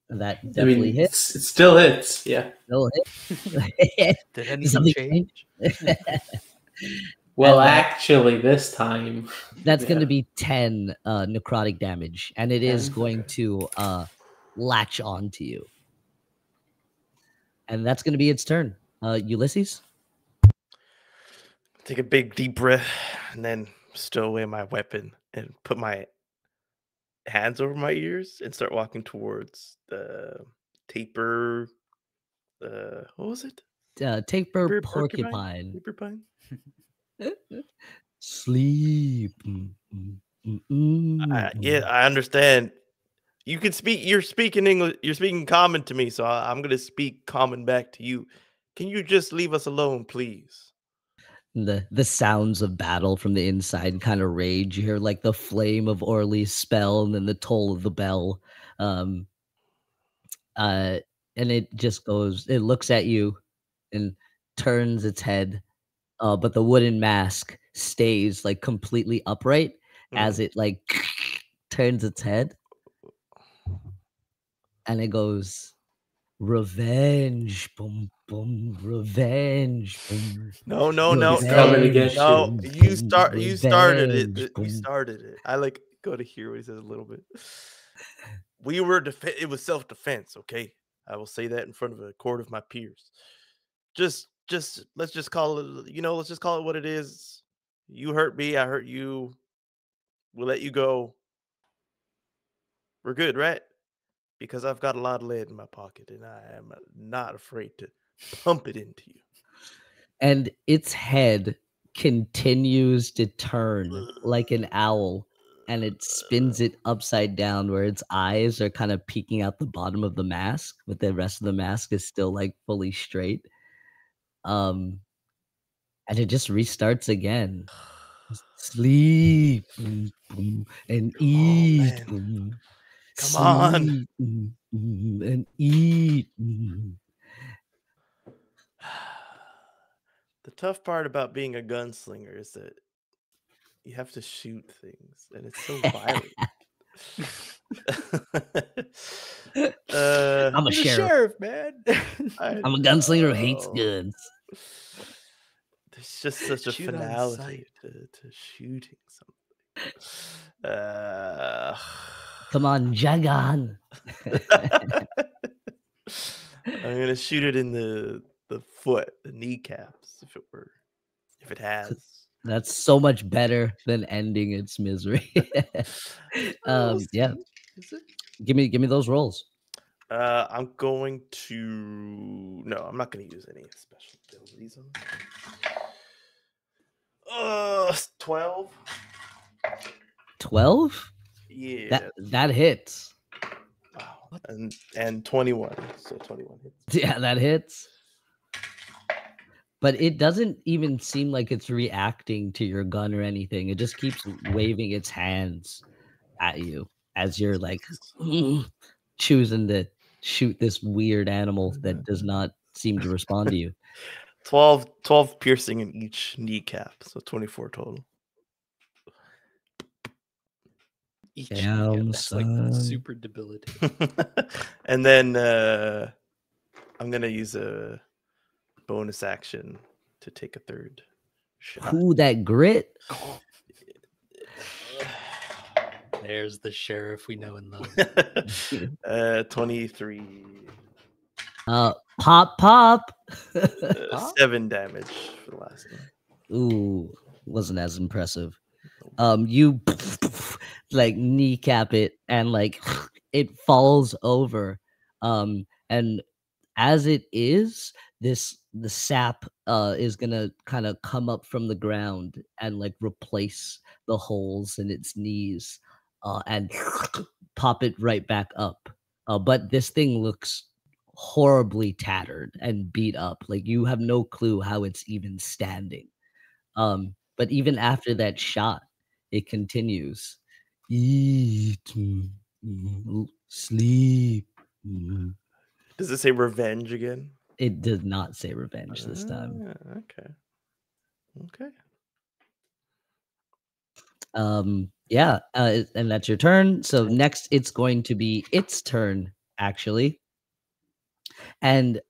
That definitely hits. It still hits. Yeah. Still hit. Did anything change? Well, actually, this time that's going to be 10 necrotic damage, and it is going to latch onto you. And that's going to be its turn. Ulysses? Take a big deep breath and then stow away my weapon and put my hands over my ears and start walking towards the taper. What was it? Taper porcupine. Porcupine. Sleep. Yeah, I understand. You can speak. You're speaking English. You're speaking common to me, so I'm going to speak common back to you. Can you just leave us alone, please? The sounds of battle from the inside kind of rage. You hear like the flame of Orly's spell, and then the toll of the bell. And it just goes. It looks at you, and turns its head. But the wooden mask stays like completely upright as it like turns its head, and it goes, "Revenge, boom, boom, revenge, boom." No. coming to get No, you started it. Revenge, You started it. I like go to hear what he says a little bit. We were it was self-defense, okay? I will say that in front of a court of my peers. Just let's just call it, let's just call it what it is. You hurt me, I hurt you. We'll let you go. We're good, right? Because I've got a lot of lead in my pocket, and I am not afraid to pump it into you. And its head continues to turn like an owl, and it spins it upside down where its eyes are kind of peeking out the bottom of the mask, but the rest of the mask is still like fully straight. And it just restarts again. Sleep and eat. Man. Come on. Sleep, and eat. The tough part about being a gunslinger is that you have to shoot things, and it's so violent. I'm a You're the sheriff, man. I'm a gunslinger who hates guns. There's just such a Shoot on finality to shooting something. Come on, Jagan. I'm gonna shoot it in the foot, the kneecaps, if it has. That's so much better than ending its misery. Yeah. Give me those rolls. I'm going to no, I'm not gonna use any special abilities on it. 12. 12? Yeah. That hits. Wow. And 21. So 21 hits. Yeah, that hits. But it doesn't even seem like it's reacting to your gun or anything. It just keeps waving its hands at you as you're like choosing to shoot this weird animal that does not seem to respond to you. 12 piercing in each kneecap, so 24 total. Each Damn, that's like son. super debilitating. And then I'm gonna use a bonus action to take a third shot. Ooh, that grit. There's the sheriff we know and love. 23. Pop. 7 damage for the last one. Ooh, wasn't as impressive. You like kneecap it and like it falls over. And as it is, the sap is gonna kind of come up from the ground and like replace the holes in its knees and pop it right back up. But this thing looks horribly tattered and beat up. Like you have no clue how it's even standing. But even after that shot, it continues. Eat, sleep. Does it say revenge again? It does not say revenge this time. Okay. Yeah, and that's your turn. So next it's going to be its turn, actually. And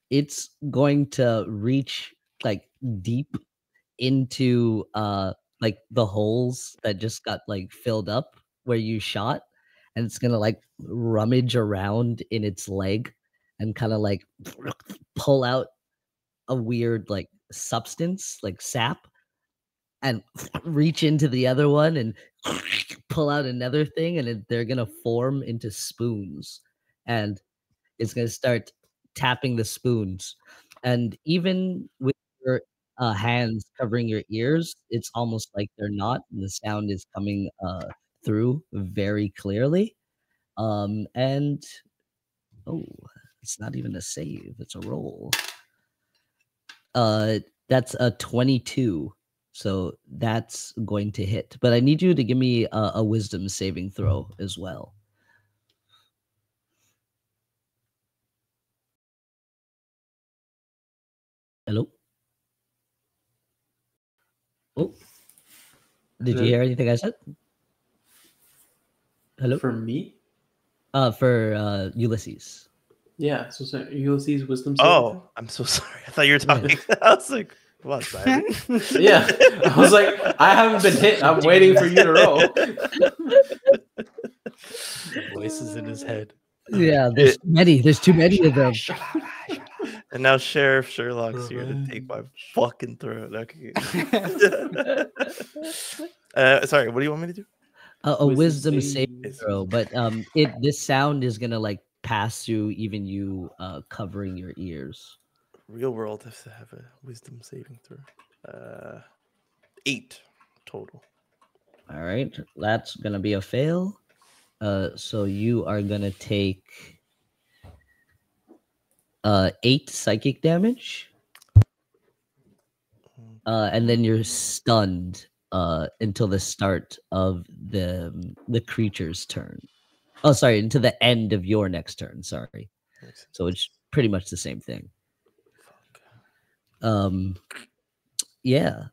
it's going to reach like deep into like the holes that just got like filled up where you shot, and it's gonna like rummage around in its leg and kind of like pull out a weird like substance like sap and reach into the other one and pull out another thing, and they're gonna form into spoons, and it's gonna start tapping the spoons. And even with your hands covering your ears, it's almost like they're not, and the sound is coming through very clearly. And oh, it's not even a save, it's a roll. That's a 22. So that's going to hit. But I need you to give me a wisdom saving throw as well. Hello? Oh. Did you hear anything I said? Hello? For me? For Ulysses. Yeah, so Ulysses wisdom saving Oh, throw? I'm so sorry. I thought you were talking. I was like, what? Yeah. I was like, I haven't been hit. I'm waiting for you to roll. Voices in his head. Yeah, there's too many of them. And now Sheriff Sherlock's here to take my fucking throat. Okay. Sorry, what do you want me to do? A wisdom saving throw, but this sound is gonna like pass through even you covering your ears. Real world has to have a wisdom saving throw. 8 total. All right, that's gonna be a fail. So you are gonna take 8 psychic damage, and then you're stunned until the start of the creature's turn. Oh, sorry, until the end of your next turn. Sorry. So it's pretty much the same thing. Yeah.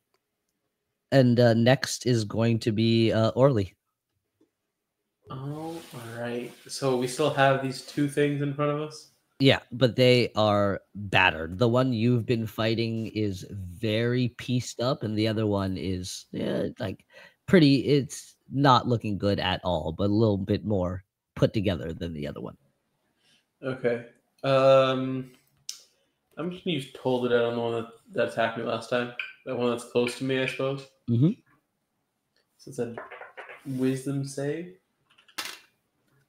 And next is going to be Orly. Oh, all right. So we still have these 2 things in front of us? Yeah, but they are battered. The one you've been fighting is very pieced up, and the other one is like pretty. It's not looking good at all, but a little bit more put together than the other one. Okay. I'm just gonna use Told It Out on the one that attacked me last time. That one that's close to me, I suppose. Mm-hmm. So it's a Wisdom save.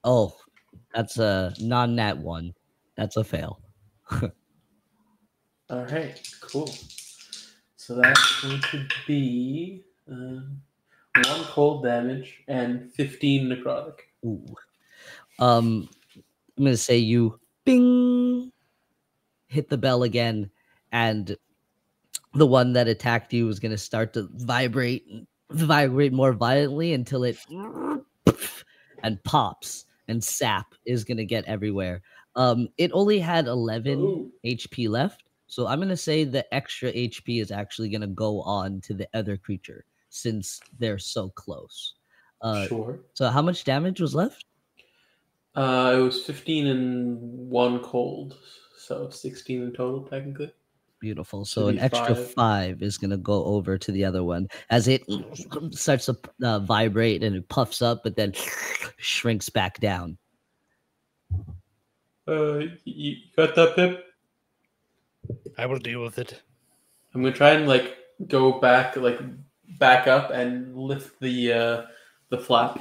Oh, that's a non-nat one. That's a fail. All right, cool. So that's going to be 1 cold damage and 15 necrotic. Ooh. I'm gonna say you bing hit the bell again, and the one that attacked you is gonna start to vibrate more violently until it and pops, and sap is gonna get everywhere. It only had 11 HP left, so I'm gonna say the extra HP is actually gonna go on to the other creature since they're so close. Sure. So how much damage was left? It was 15 and 1 cold, so 16 in total, technically. Beautiful. Should So an be extra 5. 5 is going to go over to the other one as it starts to vibrate and it puffs up, but then shrinks back down. You got that, Pip? I will deal with it. I'm gonna try and go back up and lift the flap.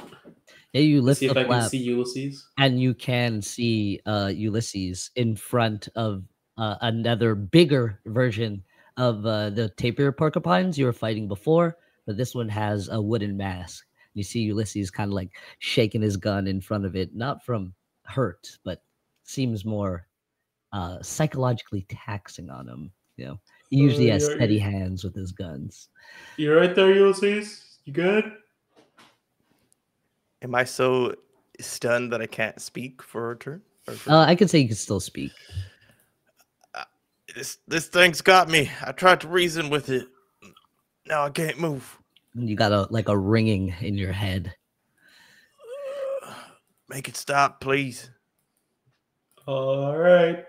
Yeah, you lift See the if I can flap, see Ulysses. and you can see Ulysses in front of another bigger version of the tapir porcupines you were fighting before, but this one has a wooden mask. You see Ulysses kind of like shaking his gun in front of it, not from hurt, but seems more psychologically taxing on him. You know, he usually has steady hands with his guns. You right there, Ulysses? You good? Am I so stunned that I can't speak for a turn? I could say you can still speak. This thing's got me. I tried to reason with it. Now I can't move. You got a ringing in your head. Make it stop, please. All right.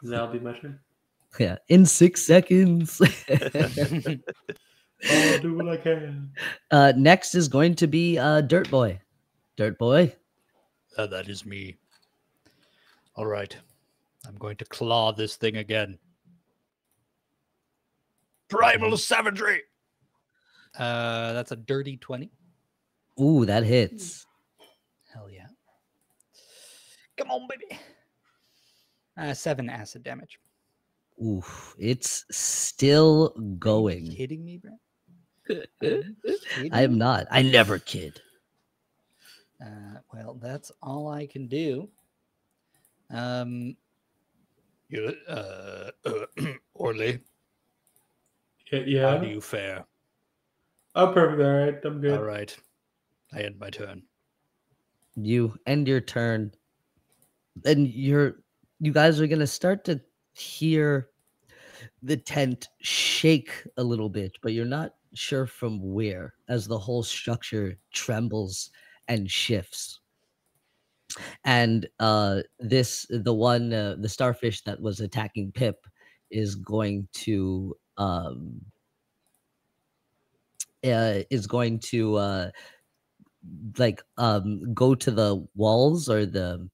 That'll be my turn. Yeah, in 6 seconds. I'll do what I can. Next is going to be Dirt Boy. Dirt Boy. That is me. All right. I'm going to claw this thing again. Primal savagery. That's a dirty 20. Ooh, that hits. Hell yeah. Come on, baby. 7 acid damage. Oof, it's still going. Are you kidding me, bro? I am not. I never kid. Well, that's all I can do. Orly, Yeah. how do you fare? I'm perfectly all right. I'm good. All right. I end my turn. You end your turn, and you guys are gonna start to hear the tent shake a little bit, but you're not sure from where, as the whole structure trembles and shifts. And the starfish that was attacking Pip is going to go to the walls, or the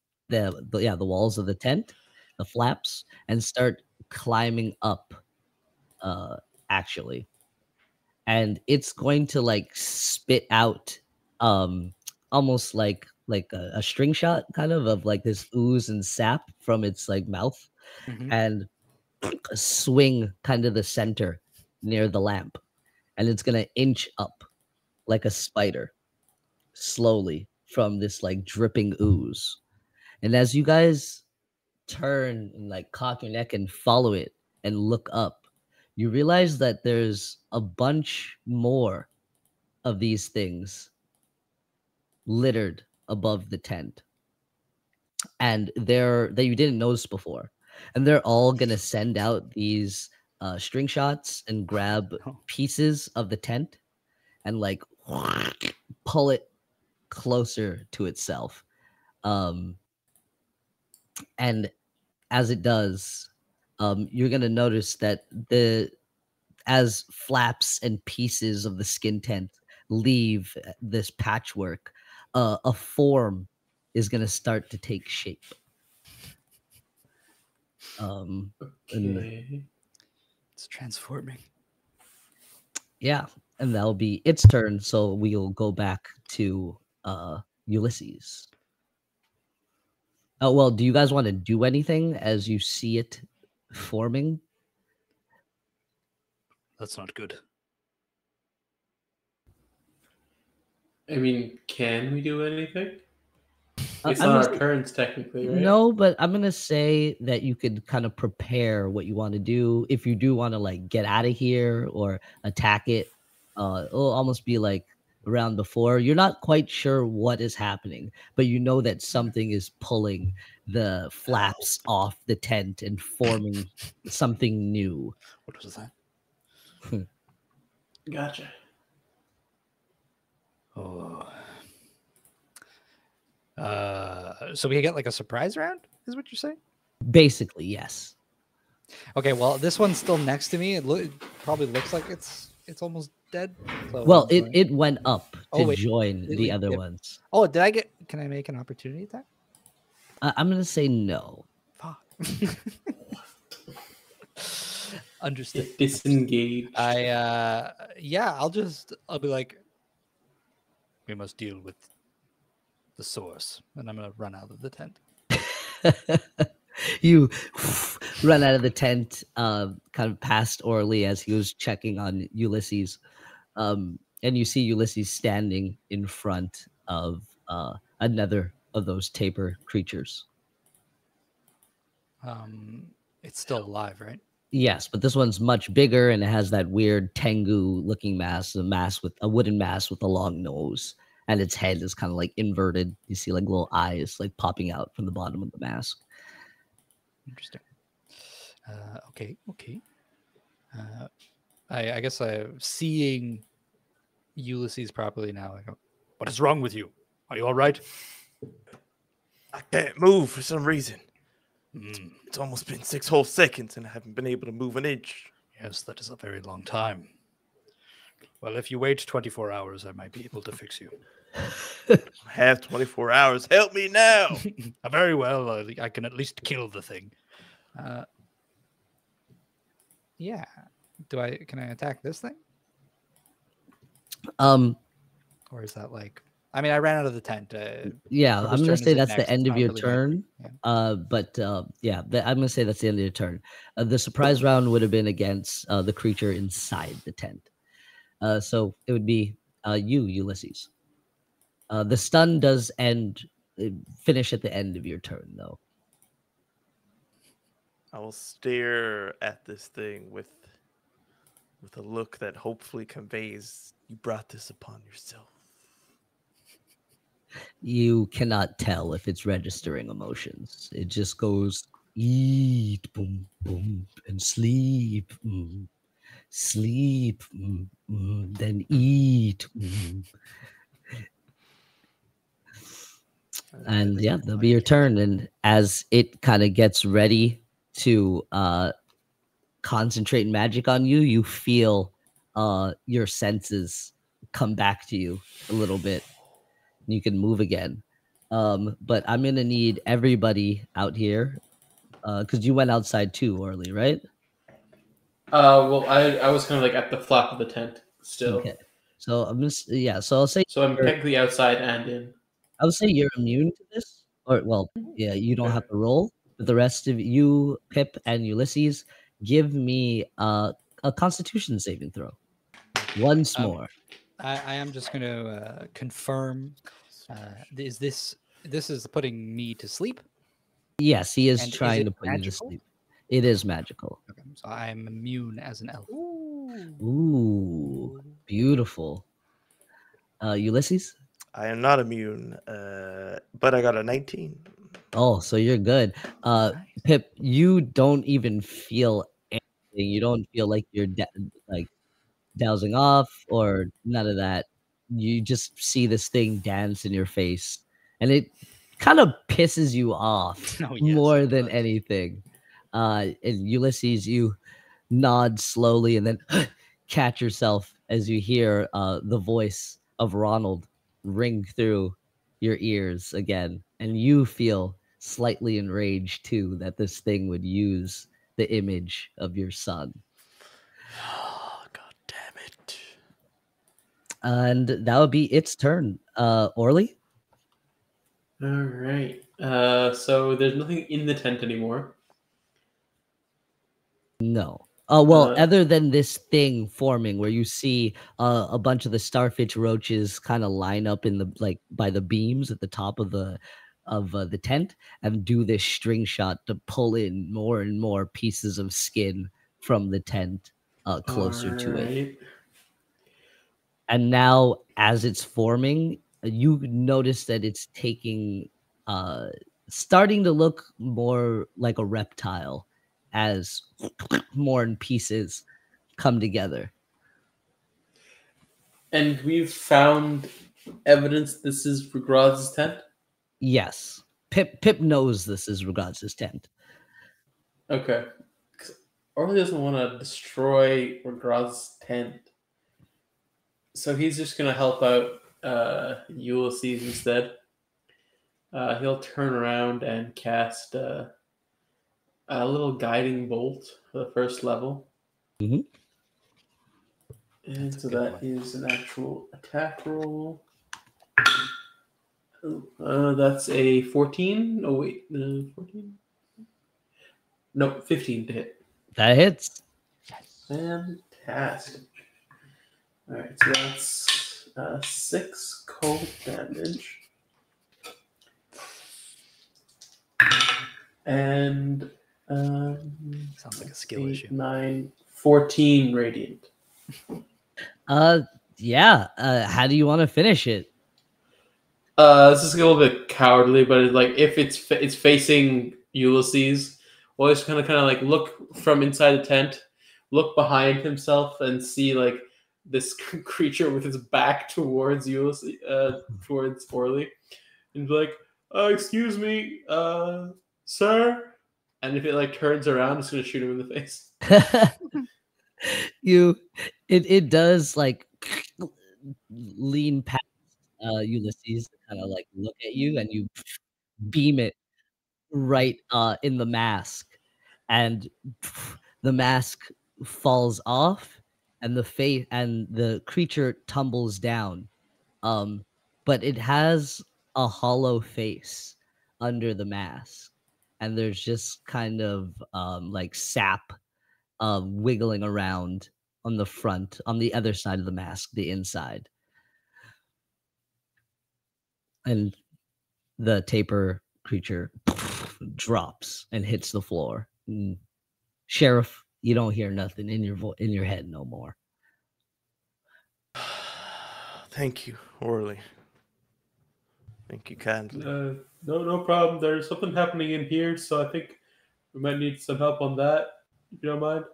walls of the tent, the flaps, and start climbing up actually. And it's going to spit out almost like a string shot kind of like this ooze and sap from its mouth. Mhm. And swing kind of the center near the lamp, and it's gonna inch up like a spider slowly from this like dripping ooze. And as you guys turn and like cock your neck and follow it and look up, you realize that there's a bunch more of these things littered above the tent, and they're that you didn't notice before, and they're all gonna send out these string shots and grab pieces of the tent and like pull it closer to itself. And as it does, you're gonna notice that as flaps and pieces of the skin tent leave this patchwork, a form is gonna start to take shape. And Okay. It's transforming. yeah, and that'll be its turn. So we'll go back to Ulysses. Oh well, do you guys want to do anything as you see it forming? That's not good. I mean, can we do anything? It's I'm on gonna our turns, technically, right? No, but I'm gonna say that you could kind of prepare what you want to do. If you do want to like get out of here or attack it, it'll almost be like around before. You're not quite sure what is happening, but you know that something is pulling the flaps off the tent and forming something new. What was that? Gotcha. Oh. So we get like a surprise round, is what you're saying? Basically, yes. Okay, well, this one's still next to me. It probably looks like it's almost dead. So Well, it went up to wait. join the other It- ones. Oh, did I get? Can I make an opportunity attack? I'm gonna say no. Fuck. Understood. It disengaged. Yeah, I'll be like, we must deal with the source, and I'm gonna run out of the tent. You run out of the tent, kind of past Orly as he was checking on Ulysses, and you see Ulysses standing in front of another of those taper creatures. It's still alive, right? Yes, but this one's much bigger, and it has that weird Tengu-looking mask, a wooden mask with a long nose, and its head is kind of like inverted. You see like little eyes like popping out from the bottom of the mask. Interesting. Okay. I guess I'm seeing Ulysses properly now. I go, what is wrong with you? Are you all right? I can't move for some reason. It's almost been 6 whole seconds and I haven't been able to move an inch. Yes, that is a very long time. Well, if you wait 24 hours, I might be able to fix you. I have 24 hours. Help me now. Very well. I can at least kill the thing. Yeah. Can I attack this thing? Or is that like... I mean, I ran out of the tent. Yeah, I'm gonna say that's the end of your really turn. Yeah. I'm gonna say that's the end of your turn. The surprise round would have been against the creature inside the tent. So it would be you, Ulysses. The stun does finish at the end of your turn, though. I will stare at this thing with a look that hopefully conveys you brought this upon yourself. You cannot tell if it's registering emotions. It just goes eat, boom, boom, and sleep, sleep, then eat. And yeah, that'll be your turn. And as it kind of gets ready to concentrate magic on you, you feel your senses come back to you a little bit. You can move again. But I'm going to need everybody out here because you went outside too, Orly, right? Well, I was kind of like at the flap of the tent still. Okay. So I'm just, so I'll say. So I'm technically outside and in. I would say you're immune to this. Or, well, yeah, you don't have to roll. But the rest of you, Pip and Ulysses, give me a Constitution saving throw. Once more. I am just going to confirm. This is putting me to sleep? Yes, he is And trying is to it put you to magical? sleep. It is magical. Okay, so I'm immune as an elf. Ooh, beautiful. Ulysses? I am not immune, but I got a 19. Oh, so you're good. Nice. Pip, you don't even feel anything. You don't feel like you're like dowsing off or none of that. You just see this thing dance in your face, and it kind of pisses you off Oh, yes, more it than does. anything. And Ulysses, you nod slowly and then catch yourself as you hear the voice of Ronald ring through your ears again, and you feel slightly enraged too that this thing would use the image of your son. Oh, God damn it. And that would be its turn. Orly? All right. So there's nothing in the tent anymore. No. Well, Uh, other than this thing forming where you see a bunch of the starfish roaches kind of line up in the like by the beams at the top of the tent and do this string shot to pull in more and more pieces of skin from the tent closer to it. Alright. And now as it's forming, you notice that it's taking starting to look more like a reptile as more in pieces come together. And we've found evidence this is Graz's tent? Yes. Pip knows this is Ragaz's tent. Okay. 'Cause Orly doesn't want to destroy Graz's tent. So he's just going to help out Ulysses instead. He'll turn around and cast a little guiding bolt for the first level. Mhm. And That's a so good that one. is an actual attack roll. That's a 14. Oh, wait. 14? No, 15 to hit. That hits. Fantastic. All right, so that's 6 cold damage. And Sounds like a skill 8, issue. 9, 14 radiant. Yeah. How do you want to finish it? This is a little bit cowardly, but like if it's facing Ulysses, well, he's kind of like look from inside the tent, look behind himself, and see like this creature with its back towards Ulysses, towards Orly, and be like, "Excuse me, sir." And if it like turns around, it's gonna shoot him in the face. It does like lean past Ulysses to kind of like look at you, and you beam it right in the mask, and the mask falls off, and the creature tumbles down. But it has a hollow face under the mask, and there's just kind of like sap wiggling around on the front, on the other side of the mask, the inside. And the taper creature drops and hits the floor. Sheriff, you don't hear nothing in your head no more. Thank you, Orly. Thank you kindly. No problem. There's something happening in here, so I think we might need some help on that. If you don't mind.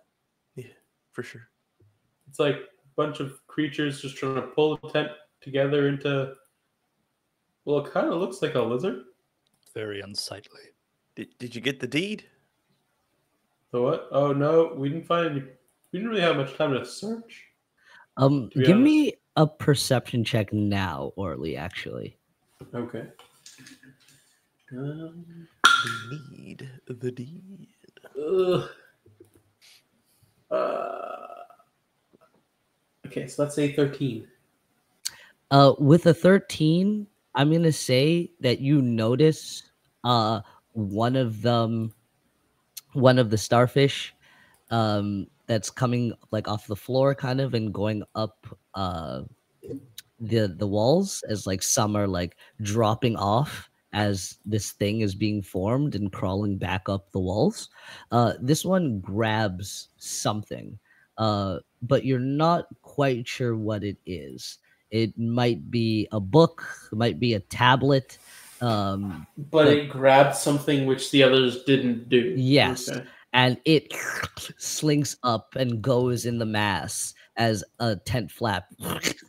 Yeah, for sure. It's like a bunch of creatures just trying to pull the tent together into. Well, it kind of looks like a lizard. Very unsightly. Did you get the deed? The what? Oh no, we didn't find any. We didn't really have much time to search. To be Give honest. me a perception check now, Orly, actually. Okay. We need the deed. Okay, so let's say 13. With a 13, I'm gonna say that you notice one of the starfish that's coming like off the floor kind of and going up the walls, as like some are like dropping off as this thing is being formed and crawling back up the walls. This one grabs something, but you're not quite sure what it is. It might be a book, it might be a tablet. But it grabbed something which the others didn't do. Yes. Okay. And it slinks up and goes in the mass as a tent flap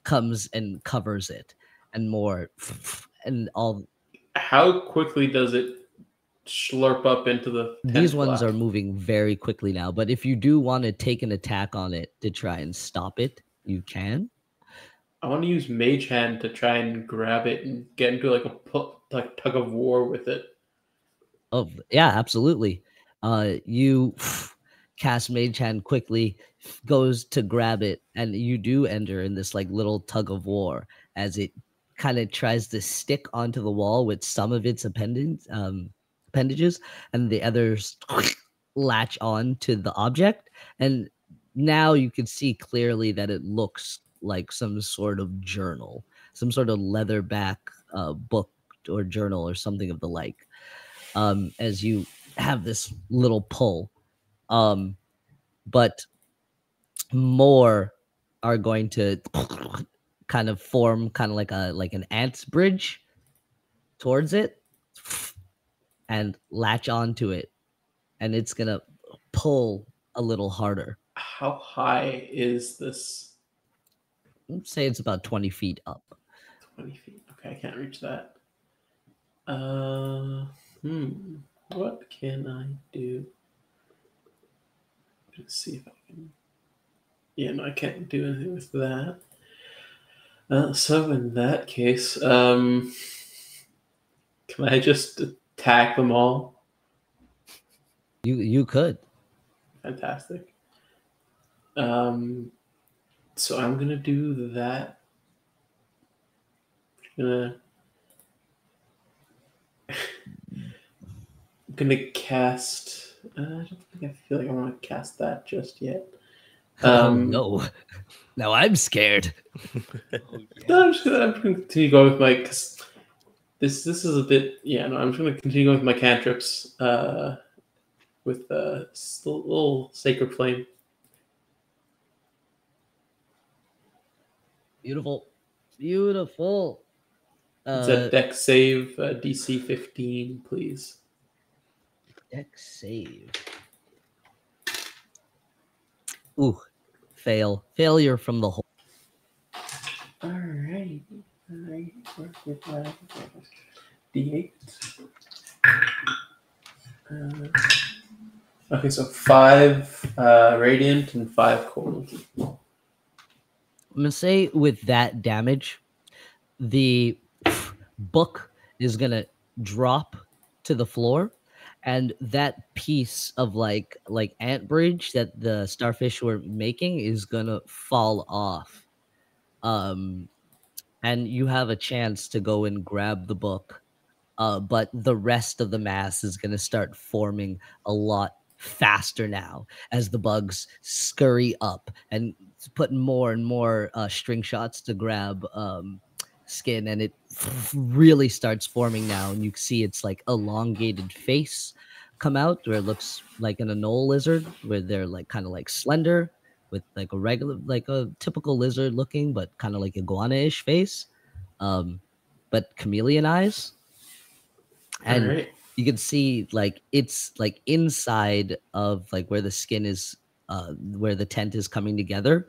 comes and covers it, and more, and all. How quickly does it slurp up into the tent These ones flap? are moving very quickly now, but if you do want to take an attack on it to try and stop it, you can. I want to use Mage Hand to try and grab it and get into like a tug of war with it. Oh yeah, absolutely. You cast Mage Hand quickly, goes to grab it, and you do enter in this like little tug of war as it kind of tries to stick onto the wall with some of its appendages, and the others latch on to the object. And now you can see clearly that it looks like some sort of journal, some sort of leatherback book or journal or something of the like. As you have this little pull, but more are going to kind of form kind of like an ant's bridge towards it and latch onto it, and it's gonna pull a little harder. How high is this? Let's say it's about 20 feet up. 20 feet. Okay, I can't reach that. What can I do? Let's see if I can. Yeah, no, I can't do anything with that. So in that case, can I just attack them all? You could. Fantastic. So I'm gonna do that. I'm gonna cast. I don't think I feel like I want to cast that just yet. No. Now I'm scared. No, I'm just gonna continue going with my. Cause this is a bit. Yeah, no, I'm just gonna continue going with my cantrips. With a little sacred flame. Beautiful. Beautiful. It's a dex save, DC 15, please. Dex save. Ooh, fail. Failure from the whole. All right. D8. Okay, so 5 radiant and 5 cold. I'm gonna say with that damage, the book is gonna drop to the floor, and that piece of like ant bridge that the starfish were making is gonna fall off. And you have a chance to go and grab the book, but the rest of the mass is gonna start forming a lot faster now as the bugs scurry up and put more and more string shots to grab skin, and it really starts forming now, and you see it's like elongated face come out where it looks like an anole lizard, where they're like kind of like slender with like a regular, like a typical lizard looking, but kind of like iguana-ish face, but chameleon eyes. And right. You can see like it's like inside of like where the skin is, where the tent is coming together.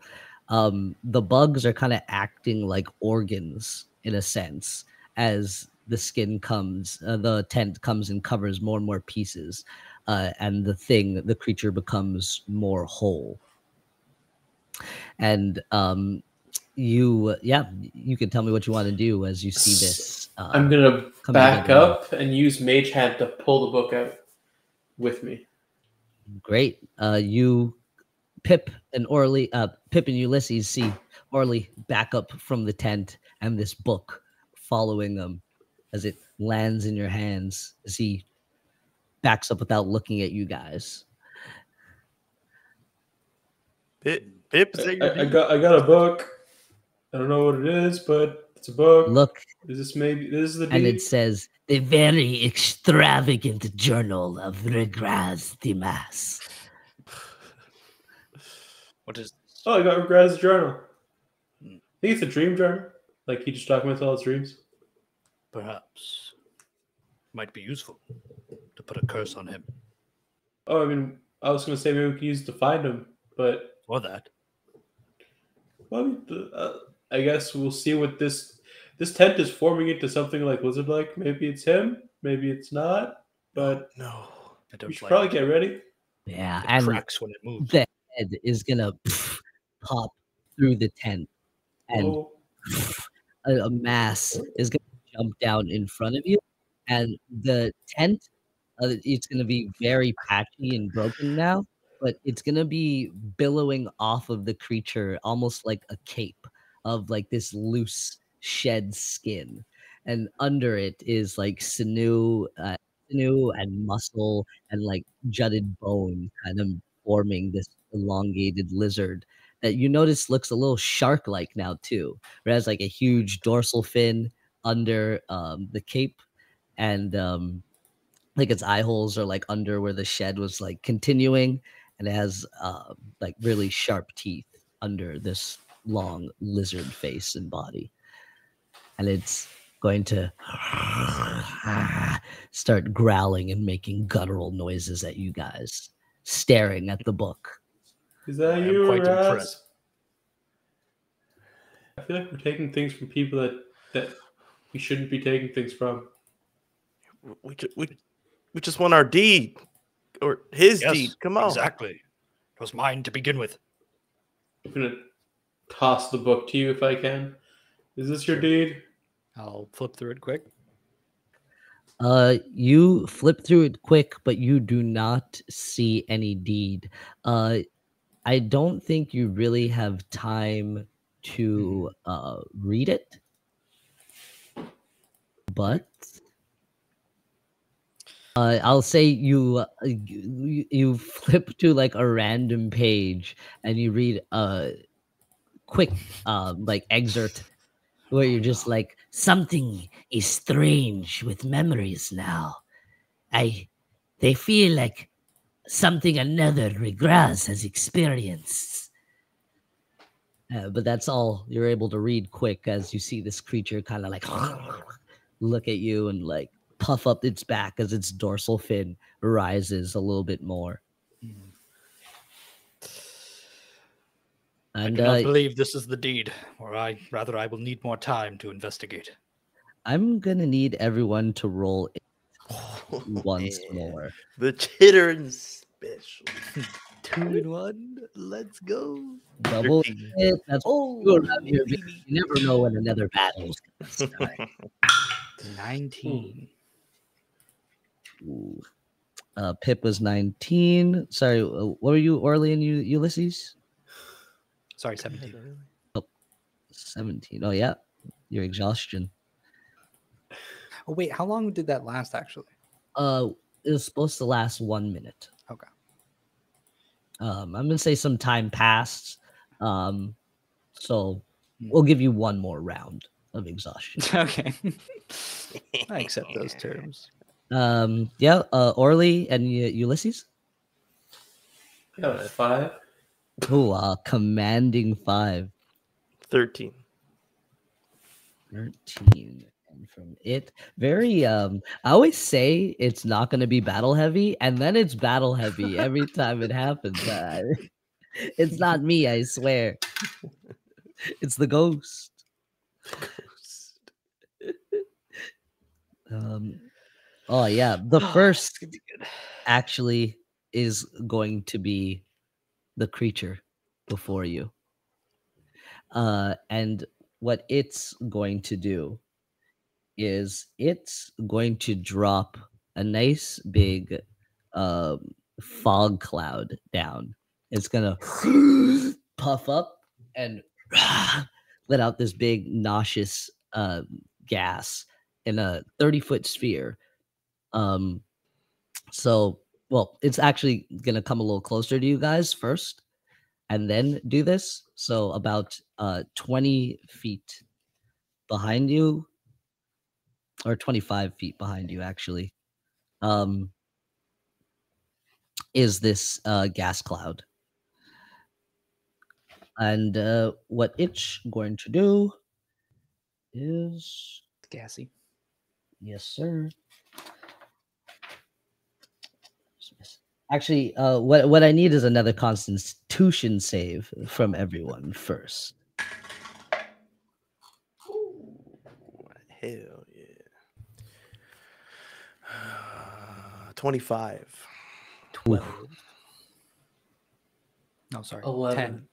The bugs are kind of acting like organs in a sense as the skin comes, the tent comes and covers more and more pieces, and the creature becomes more whole. And you can tell me what you want to do as you see this. I'm gonna back up and use Mage Hand to pull the book out with me. Great. You, Pip and Ulysses see Orly back up from the tent and this book following them as it lands in your hands as he backs up without looking at you guys. Pip, is that your I deed? got a book. I don't know what it is, but it's a book. Look, Is this the and deed? it says the very extravagant journal of Regras Dimas. What is Oh, I got Grad's journal. Hmm. I think it's a dream journal. Like he just documents all his dreams. perhaps might be useful to put a curse on him Oh, I mean, I was gonna say maybe we could use it to find him, but or that? well, I mean, I guess we'll see what this tent is forming into something like lizard-like. Maybe it's him, maybe it's not. But No. I don't we should like probably it. get ready. Yeah, It and cracks when it moves. the head is gonna pop through the tent, and Whoa. a mass is gonna jump down in front of you, and the tent, it's gonna be very patchy and broken now, but it's gonna be billowing off of the creature almost like a cape of like this loose shed skin, and under it is like sinew and muscle and like jutted bone kind of forming this elongated lizard that you notice looks a little shark-like now too. It has like a huge dorsal fin under the cape, and like its eye holes are like under where the shed was like continuing, and it has like really sharp teeth under this long lizard face and body, and it's going to start growling and making guttural noises at you guys, staring at the book. Is that I am you, quite Raz? impressed. I feel like we're taking things from people that we shouldn't be taking things from. We just want our deed. Or his Yes, deed. Come on. exactly. It was mine to begin with. I'm gonna toss the book to you if I can. Is this your Sure. deed? I'll flip through it quick. You flip through it quick, but you do not see any deed. I don't think you really have time to read it, but I'll say you flip to like a random page and you read a quick like excerpt where you're just like, something is strange with memories now. They feel like something another Regras has experienced. But that's all you're able to read quick as you see this creature kind of like look at you and like puff up its back as its dorsal fin rises a little bit more. I And do not believe this is the deed, or I will need more time to investigate. I'm gonna need everyone to roll it once man. more. The Chittering special. 2 in 1. Let's go. Double 13. it. That's Oh, you around here. baby. You never know when another battle's gonna start. 19. Ooh. Pip was 19. Sorry, what were you, Orly and Ulysses? Sorry, 17. 17. Oh yeah, your exhaustion. Oh, wait. How long did that last, actually? It was supposed to last 1 minute. Okay. I'm gonna say some time passed. So we'll give you one more round of exhaustion. Okay. I accept those terms. Yeah, Orly and Ulysses. I got a 5. Oh, commanding 5. 13. 13. And from it, very I always say it's not going to be battle heavy, and then it's battle heavy every time it happens. It's not me, I swear. It's the ghost. Oh yeah, the first actually is going to be the creature before you. And what it's going to do is it's going to drop a nice big fog cloud down. It's gonna puff up and let out this big nauseous gas in a 30-foot sphere. So, well, it's actually gonna come a little closer to you guys first. and then do this. So about 20 feet behind you, or 25 feet behind you, actually, is this gas cloud. And what it's going to do is... Gassy. Yes, sir. Actually, what I need is another Constitution save from everyone first. Hell yeah. 25. 12. No, sorry. 11.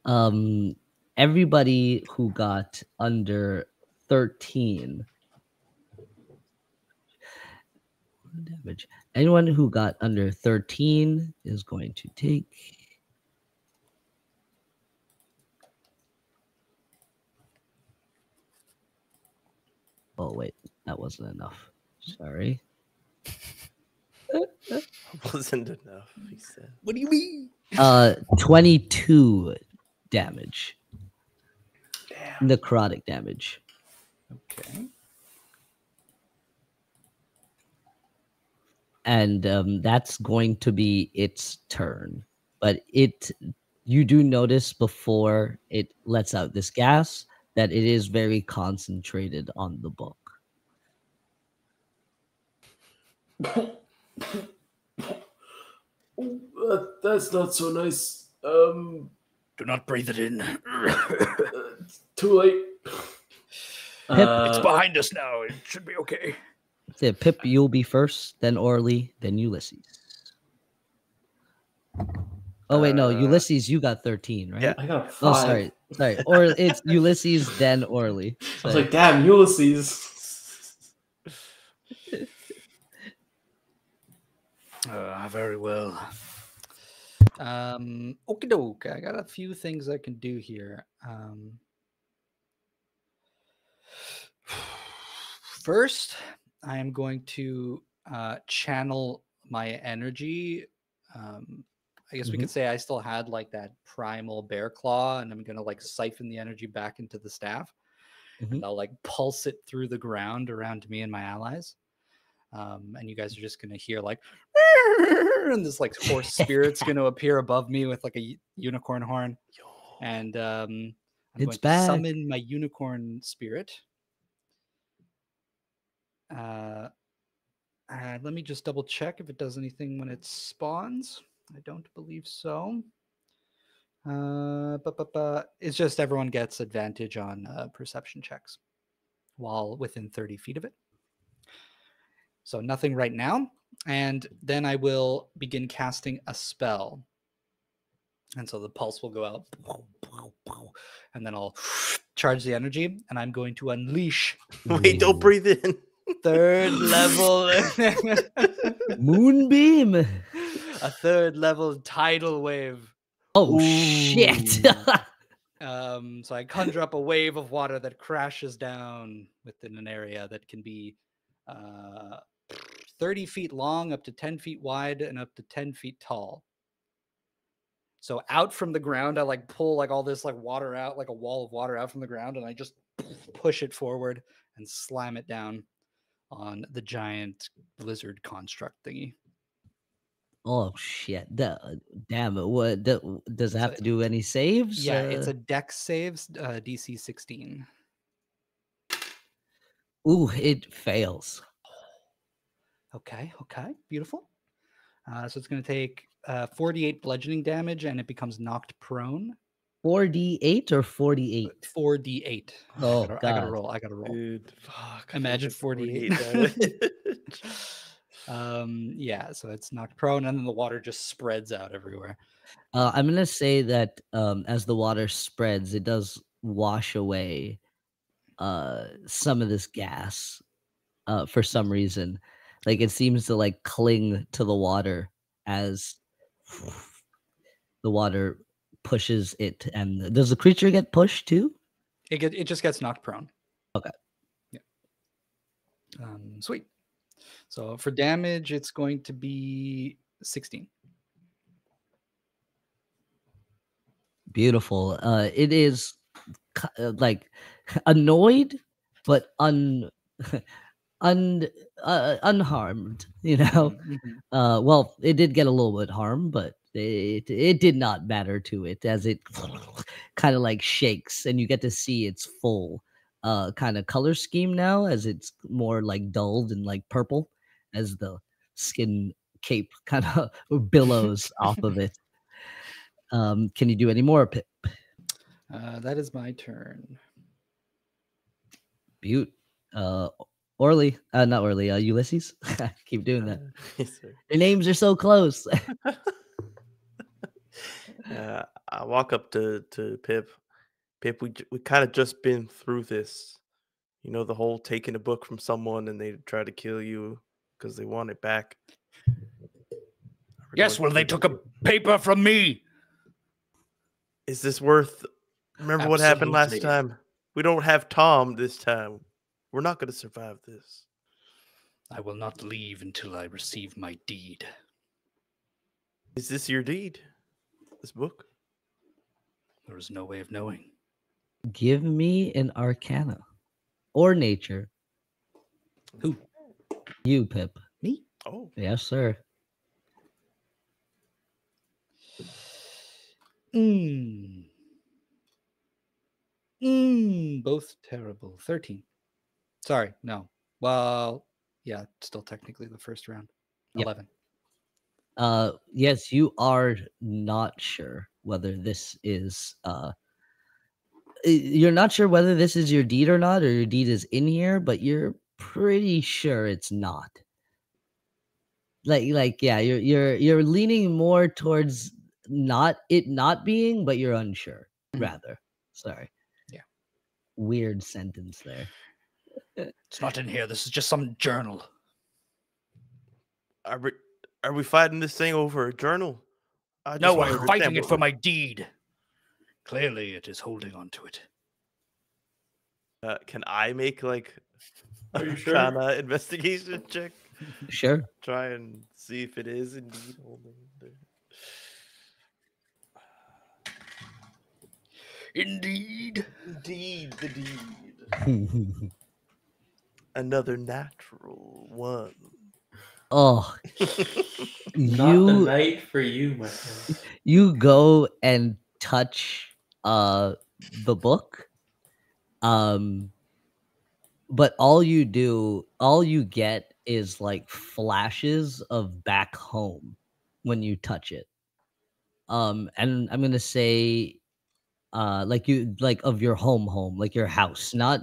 10. Everybody who got under 13 damage. Anyone who got under 13 is going to take... Oh, wait. That wasn't enough. Sorry. Wasn't enough, he said. What do you mean? 22 damage. Damn. Necrotic damage. Okay. And that's going to be its turn. But you do notice before it lets out this gas that it is very concentrated on the book. That's not so nice. Do not breathe it in. Too late. It's behind us now. It should be okay. So Pip, you'll be first, then Orly, then Ulysses. Oh wait, no, Ulysses, you got 13, right? Yeah. I got a 5. Oh, sorry. Or it's Ulysses, then Orly. I was like, damn, Ulysses. Very well. Okie doke. I got a few things I can do here. First, I am going to channel my energy. I guess we could say I still had like that primal bear claw, and I'm gonna like siphon the energy back into the staff. And I'll like pulse it through the ground around me and my allies. And you guys are just gonna hear like, and this like horse spirit's gonna appear above me with like a unicorn horn, and I'm going to summon my unicorn spirit. Let me just double check if it does anything when it spawns. I don't believe so. It's just everyone gets advantage on perception checks while within 30 feet of it. So nothing right now. And then I will begin casting a spell. And so the pulse will go out. And then I'll charge the energy. And I'm going to unleash. Wait, don't breathe in. 3rd level. Moonbeam. A 3rd level tidal wave. Oh, shit. So I conjure up a wave of water that crashes down within an area that can be 30 feet long, up to 10 feet wide, and up to 10 feet tall. So out from the ground, I like pull like all this like water out, like a wall of water out from the ground, and I just push it forward and slam it down on the giant lizard construct thingy. Oh shit! Damn it! What does it have to do any saves? Yeah, it's a Dex saves, DC 16. Ooh, it fails. Okay, beautiful. So it's going to take 48 bludgeoning damage, and it becomes knocked prone. 4d8 or 48? 4d8. Oh, I gotta roll. Dude, fuck. Imagine 48. Yeah, so it's knocked prone, and then the water just spreads out everywhere. I'm gonna say that as the water spreads, it does wash away some of this gas for some reason. Like it seems to like cling to the water as the water pushes it. And does the creature get pushed too? It just gets knocked prone. Okay. Yeah. Sweet. So for damage, it's going to be 16. Beautiful. It is like annoyed, but unharmed. You know. Well, it did get a little bit harmed, but it did not matter to it as it kind of like shakes, and you get to see its full kind of color scheme now, as it's more like dulled and like purple as the skin cape kind of billows off of it. Can you do any more, Pip? That is my turn. Butte. Orly. Not Orly. Ulysses. Keep doing that. Yes, sir. Your names are so close. I walk up to Pip. Pip, we kind of just been through this. You know, the whole taking a book from someone and they try to kill you because they want it back. Yes, well, they took a paper from me. Is this worth? Remember what happened last Absolutely. time? We don't have Tom this time. We're not going to survive this. I will not leave until I receive my deed. Is this your deed? This book? There is no way of knowing. Give me an Arcana or Nature. Who? You, Pip. Me? Oh, Yes, sir. Both terrible. 13. Sorry, no. Well, yeah, still technically the first round. Yep. 11. Yes, you are not sure whether this is you're not sure whether this is your deed or not, or your deed is in here, but you're pretty sure it's not. Like yeah, you're leaning more towards not being, but you're unsure rather. Sorry. Yeah. Weird sentence there. It's not in here. This is just some journal. are we fighting this thing over a journal? No, wanna I'm understand fighting it what for we're- my deed. Clearly, it is holding on to it. Can I make like Are you sure? Arcana investigation check? Sure. Try and see if it is indeed holding there. Indeed. Indeed, the deed. Another natural one. Oh, Not the you night for you, my friend. you go and touch the book, but all you get is like flashes of back home when you touch it. And I'm gonna say like of your home, like your house, not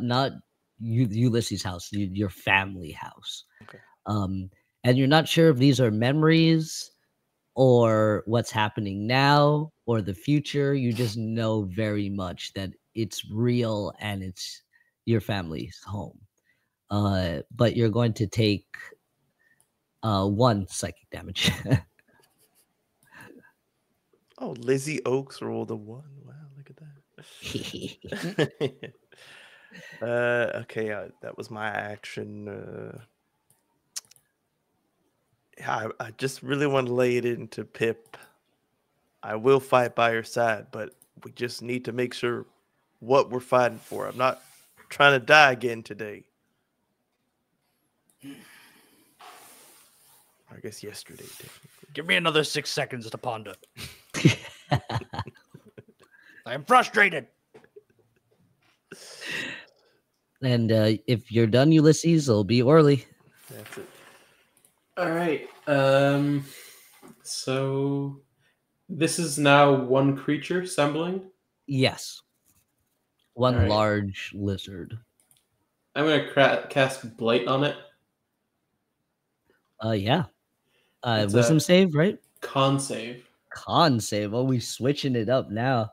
Ulysses' house, your family house. Okay. And you're not sure if these are memories or what's happening now or the future. You just know very much that it's real and it's your family's home. But you're going to take 1 psychic damage. Oh, Lizzie Oaks rolled a 1. Wow, look at that. Okay, that was my action. I just really want to lay it into Pip. I will fight by your side, but we just need to make sure what we're fighting for. I'm not trying to die again today. I guess yesterday, technically. Give me another 6 seconds to ponder. I am frustrated. And if you're done, Ulysses, it'll be Orly. That's it. All right. So this is now one creature assembling. Yes. One Alright. large lizard. I'm gonna cast Blight on it. Yeah. It's Wisdom a- save, right? Con save. Con save. Oh, we switching it up now.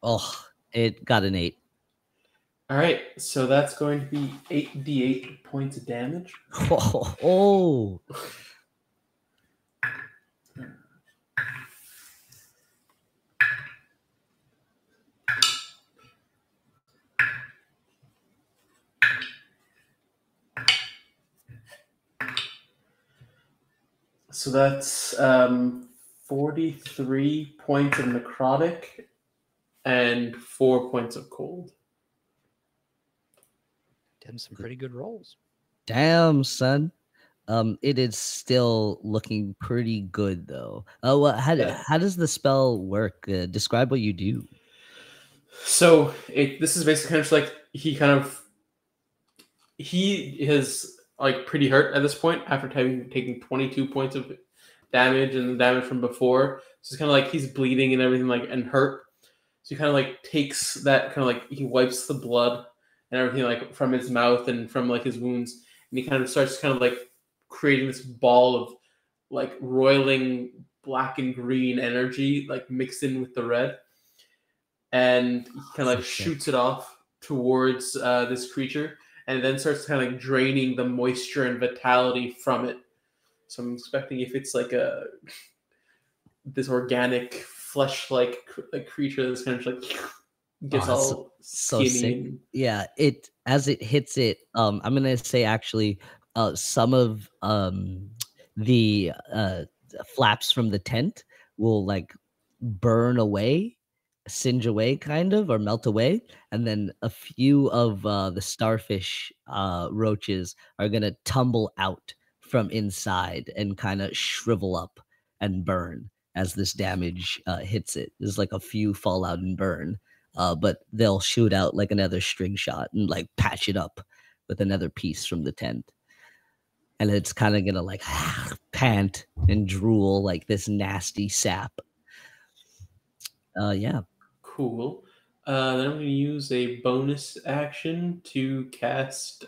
Oh, it got an 8. All right. So that's going to be 8d8 points of damage. Oh. So that's 43 points of necrotic and 4 points of cold. Done some pretty good rolls. Damn, son. It is still looking pretty good though. How does the spell work? Describe what you do. So this is basically kind of like he is like pretty hurt at this point after taking 22 points of damage and the damage from before. So it's kind of like he's bleeding and everything and hurt. So he kind of like takes that he wipes the blood and everything like from his mouth and from like his wounds, and he kind of starts creating this ball of like roiling black and green energy like mixed in with the red, and he kind of shoots it off towards this creature, and then starts draining the moisture and vitality from it. So I'm expecting if it's like this organic flesh-like creature that's gets all skinny. So sick. Yeah, as it hits it, I'm gonna say actually some of the flaps from the tent will burn away, singe away or melt away, and then a few of the starfish roaches are gonna tumble out from inside and kind of shrivel up and burn as this damage hits it. There's a few fall out and burn, but they'll shoot out another string shot and patch it up with another piece from the tent. And it's kind of gonna pant and drool this nasty sap. Yeah. Cool. Then I'm going to use a bonus action to cast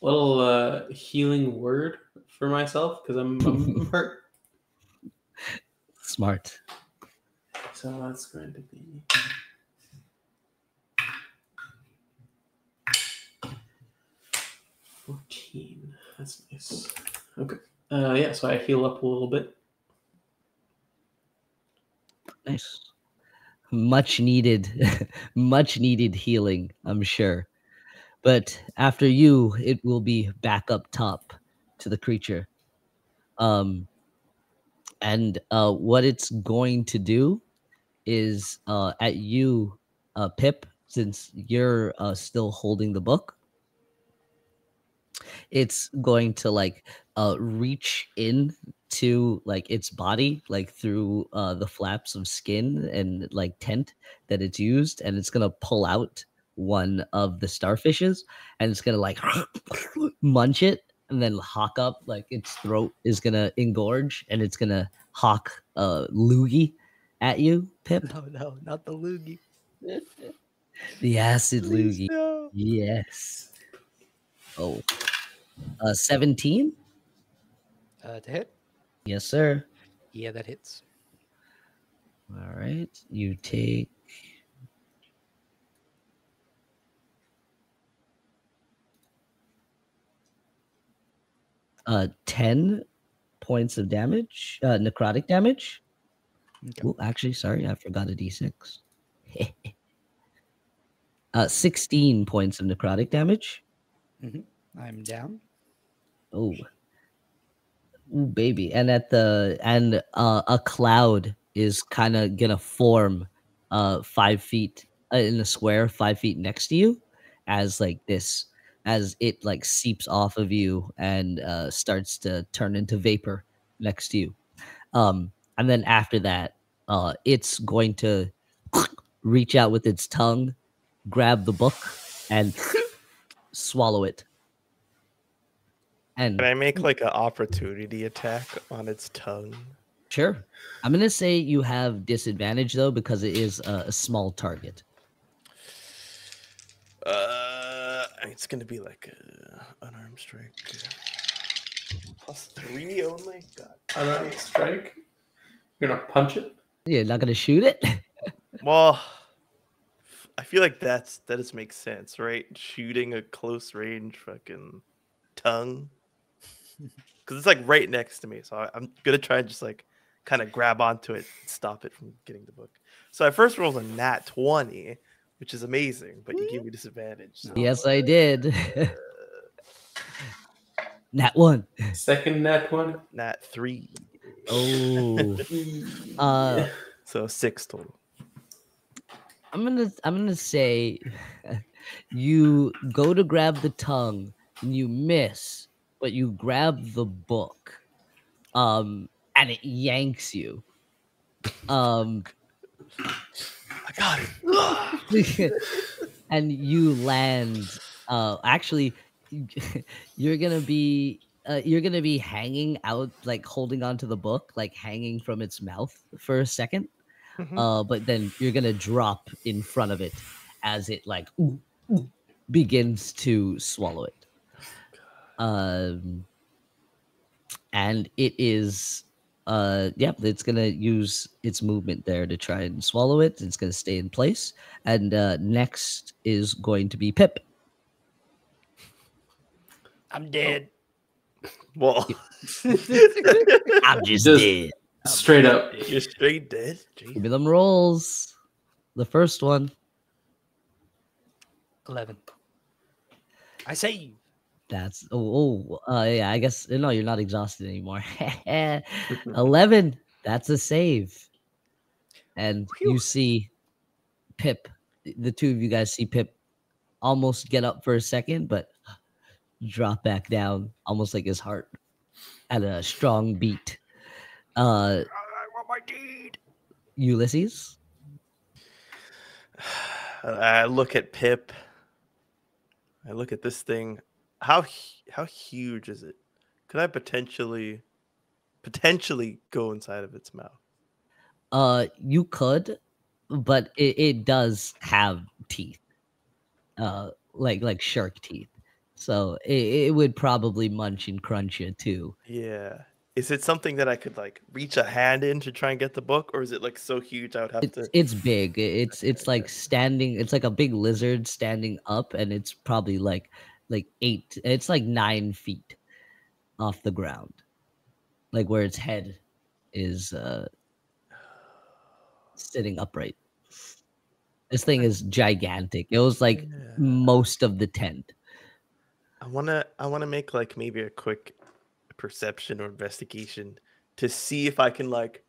little healing word for myself because I'm hurt. Smart. So that's going to be 14. That's nice. Okay. Yeah, so I heal up a little bit. Nice. Much needed healing, I'm sure. But after you, it will be back up top to the creature. And what it's going to do is at you, Pip, since you're still holding the book, it's going to reach in to its body through the flaps of skin and tent that it's used, and it's gonna pull out one of the starfishes, and it's gonna munch it and then hawk up its throat is gonna engorge, and it's gonna hawk loogie at you, Pip. No, not the loogie. The acid Please, loogie. no. Yes. Oh. 17? To hit? Yes, sir. Yeah, that hits. All right. You take 10 points of damage, necrotic damage. Okay. Oh, actually, sorry, I forgot a d6. 16 points of necrotic damage. I'm down. Oh, ooh, baby! And a cloud is kind of gonna form 5 feet in a square, 5 feet next to you, as as it seeps off of you and starts to turn into vapor next to you. And then after that, it's going to reach out with its tongue, grab the book, and swallow it. And Can I make an opportunity attack on its tongue? Sure. I'm gonna say you have disadvantage though because it is a small target. It's gonna be unarmed strike. +3 only. God. Unarmed strike. You're gonna punch it. You're not gonna shoot it. Well, I feel that just makes sense, right? Shooting a close range fucking tongue. Because it's right next to me, so I'm gonna try and just kind of grab onto it, and stop it from getting the book. So I first rolled a nat 20, which is amazing, but you gave me disadvantage. So. Yes, I did. Nat 1. Second nat 1. Nat 3. Oh. Uh, So 6 total. I'm gonna say you go to grab the tongue and you miss, but you grab the book, and it yanks you. I got it. And you land. Actually, you're gonna be hanging out, like holding onto the book, like hanging from its mouth for a second. But then you're gonna drop in front of it as it like begins to swallow it. And it is it's gonna use its movement there to try and swallow it. It's gonna stay in place. And next is going to be Pip. I'm dead. Well, I'm just Just- dead. Straight up. you're straight dead. Jeez. Give me them rolls. The first one. 11. I save. That's yeah, I guess no, you're not exhausted anymore. 11. That's a save. And you see Pip, the two of you guys see Pip almost get up for a second, but drop back down, almost like his heart at a strong beat. I want my deed. Ulysses. I look at Pip. I look at this thing. How huge is it? Could I potentially go inside of its mouth? You could, but it does have teeth. Like shark teeth. So it would probably munch and crunch you too. Yeah. Is it something that I could like reach a hand in to try and get the book, or is it like so huge I would have to? It's big. It's like standing. It's like a big lizard standing up, and it's probably like 8. It's like 9 feet off the ground, like where its head is sitting upright. This thing is gigantic. It was like most of the tent. I wanna make like maybe a quick perception or investigation to see if I can like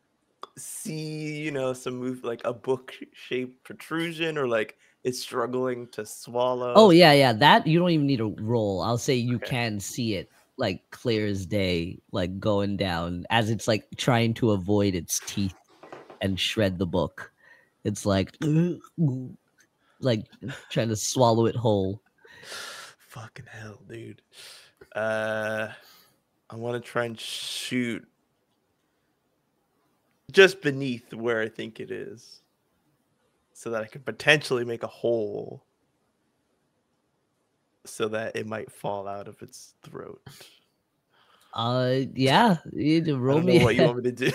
see some move, like a book shaped protrusion, or like it's struggling to swallow. Oh yeah, that you don't even need a roll. I'll say you Okay. can see it like clear as day, like going down as it's like trying to avoid its teeth and shred the book. It's like trying to swallow it whole. Fucking hell, dude. I want to try and shoot just beneath where I think it is, so that I could potentially make a hole so that it might fall out of its throat. Yeah. You roll I don't me. know what you want me to do.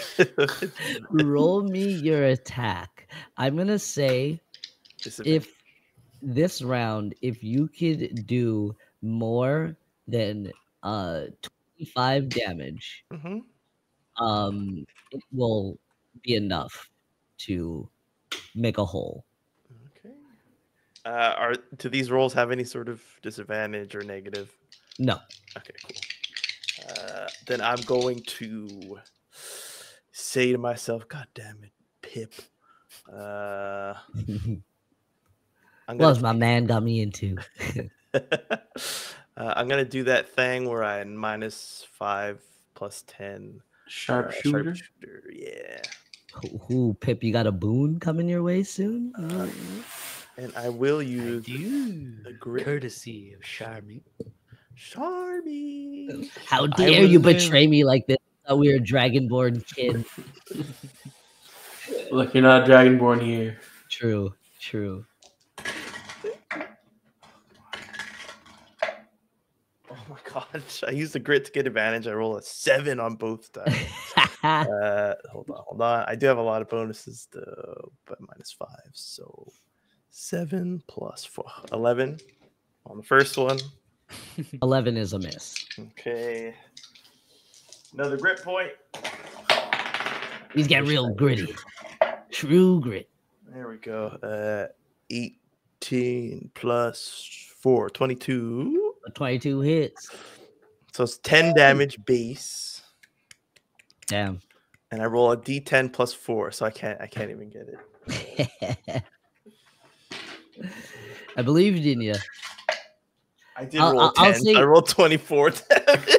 Roll me your attack. I'm gonna say if this round, if you could do more than 25 damage, it will be enough to make a hole. Okay. Do these rolls have any sort of disadvantage or negative? No. Okay, cool. Then I'm going to say to myself, God damn it, Pip. What my man got me into. I'm gonna do that thing where I -5 + 10 Sharpshooter. Yeah. Ooh, Pip, you got a boon coming your way soon? And I will use the grip. Courtesy of Charmy. Charmy. How dare you betray me like this? I thought we were Dragonborn kids. Look, you're not Dragonborn here. True. Oh my gosh. I use the grit to get advantage. I roll a 7 on both times. Hold on. I do have a lot of bonuses though, but -5. So 7 + 4. 11 on the first one. 11 is a miss. Okay. Another grit point. He's got real gritty. True grit. There we go. 18 + 4, 22. 22 hits. So it's 10 damage base. Damn. And I roll a D10 plus 4, so I can't even get it. I believed in you. I did roll 10. Say... I rolled 24 damage.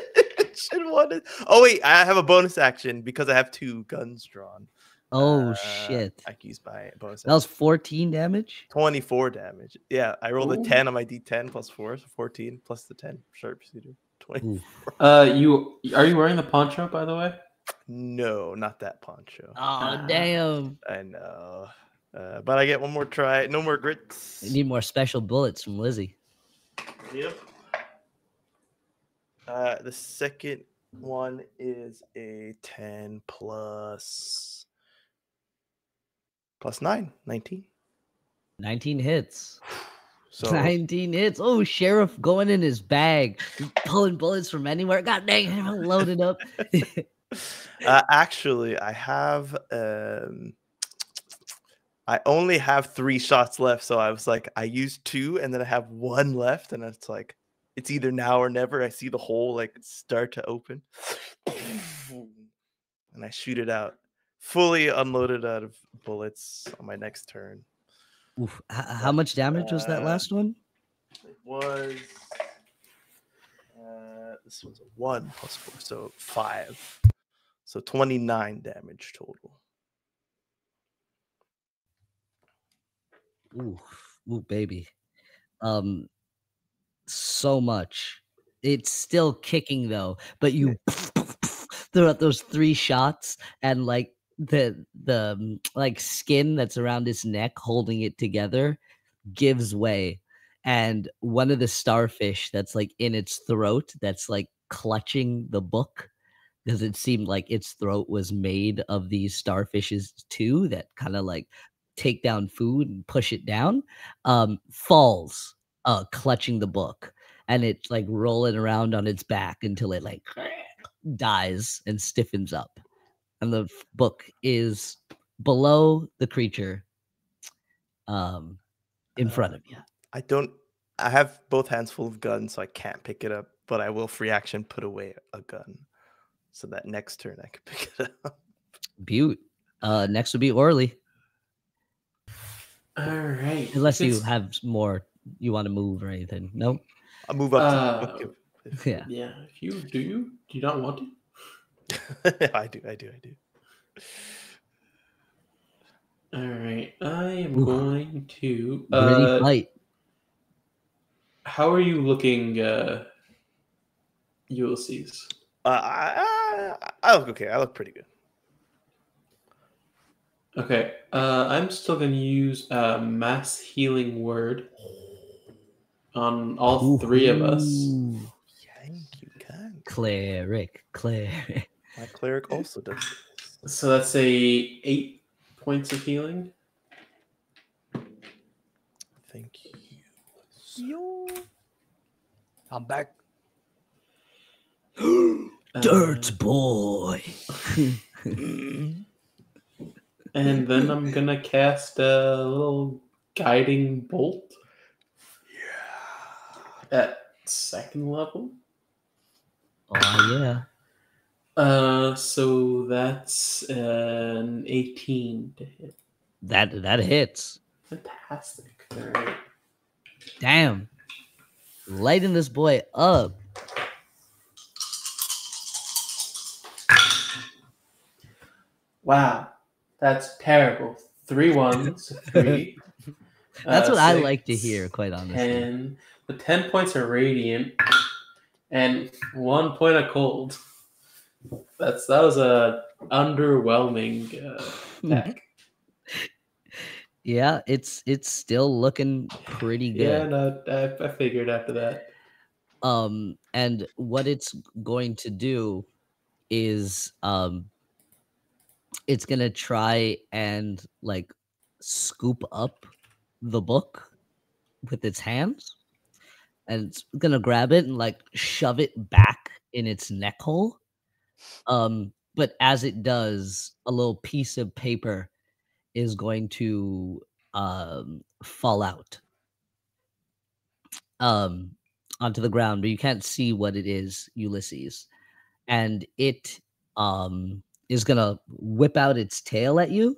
Oh wait, I have a bonus action because I have 2 guns drawn. Oh shit! I can use my bonus. That was 14 damage. 24 damage. Yeah, I rolled a 10 on my D10 plus 4, so 14 plus the 10 sharpshooter. 24. Are you wearing the poncho, by the way? No, not that poncho. Oh damn! I know. But I get one more try. No more grits. You need more special bullets from Lizzie. Yep. The second one is a 10 plus 9, 19. 19 hits. So 19 hits. Oh, sheriff going in his bag, pulling bullets from anywhere. God dang it, I'm loaded up. Actually, I have I only have 3 shots left, so I was like, I used 2, and then I have 1 left, and it's like, it's either now or never. I see the hole like start to open, and I shoot it out, fully unloaded out of bullets on my next turn. Oof. How much damage was that last one? It was this was a 1 plus 4, so 5, so 29 damage total. Ooh, baby. So much. It's still kicking though, but you throw out those 3 shots, and like the like skin that's around his neck holding it together gives way, and one of the starfish that's like in its throat that's like clutching the book, because it seemed like its throat was made of these starfishes too that kind of like take down food and push it down, falls clutching the book, and it's like rolling around on its back until it like dies and stiffens up, and the book is below the creature in front of you. I have both hands full of guns, so I can't pick it up, but I will free action put away a gun so that next turn I can pick it up. Butte. Next would be Orly. All right. Unless you have more you want to move or anything. No? I'll move up to yeah. Yeah. Do you not want to? I do. All right. I am going to Gritty fight. How are you looking, Ulysses? I look okay. I look pretty good. Okay. I'm still going to use a mass healing word on all 3 of us. Yank, you can. Cleric. My cleric also does this. So that's a 8 points of healing. Thank you. I'm back. Dirt boy. And then I'm going to cast a little guiding bolt. Yeah. At 2nd level. Oh, yeah. So that's an 18 to hit. That hits. Fantastic. All right. Damn. Lighting this boy up. Wow. That's terrible. 3 ones. 3. That's what I 6, like to hear, quite honestly. 10. The 10 points are radiant. And 1 point of cold. That was a underwhelming attack. Yeah, it's still looking pretty good. Yeah, no, I figured after that. And what it's going to do is it's gonna try and like scoop up the book with its hands, and it's gonna grab it and like shove it back in its neck hole. But as it does, a little piece of paper is going to fall out onto the ground, but you can't see what it is, Ulysses. And it is gonna whip out its tail at you.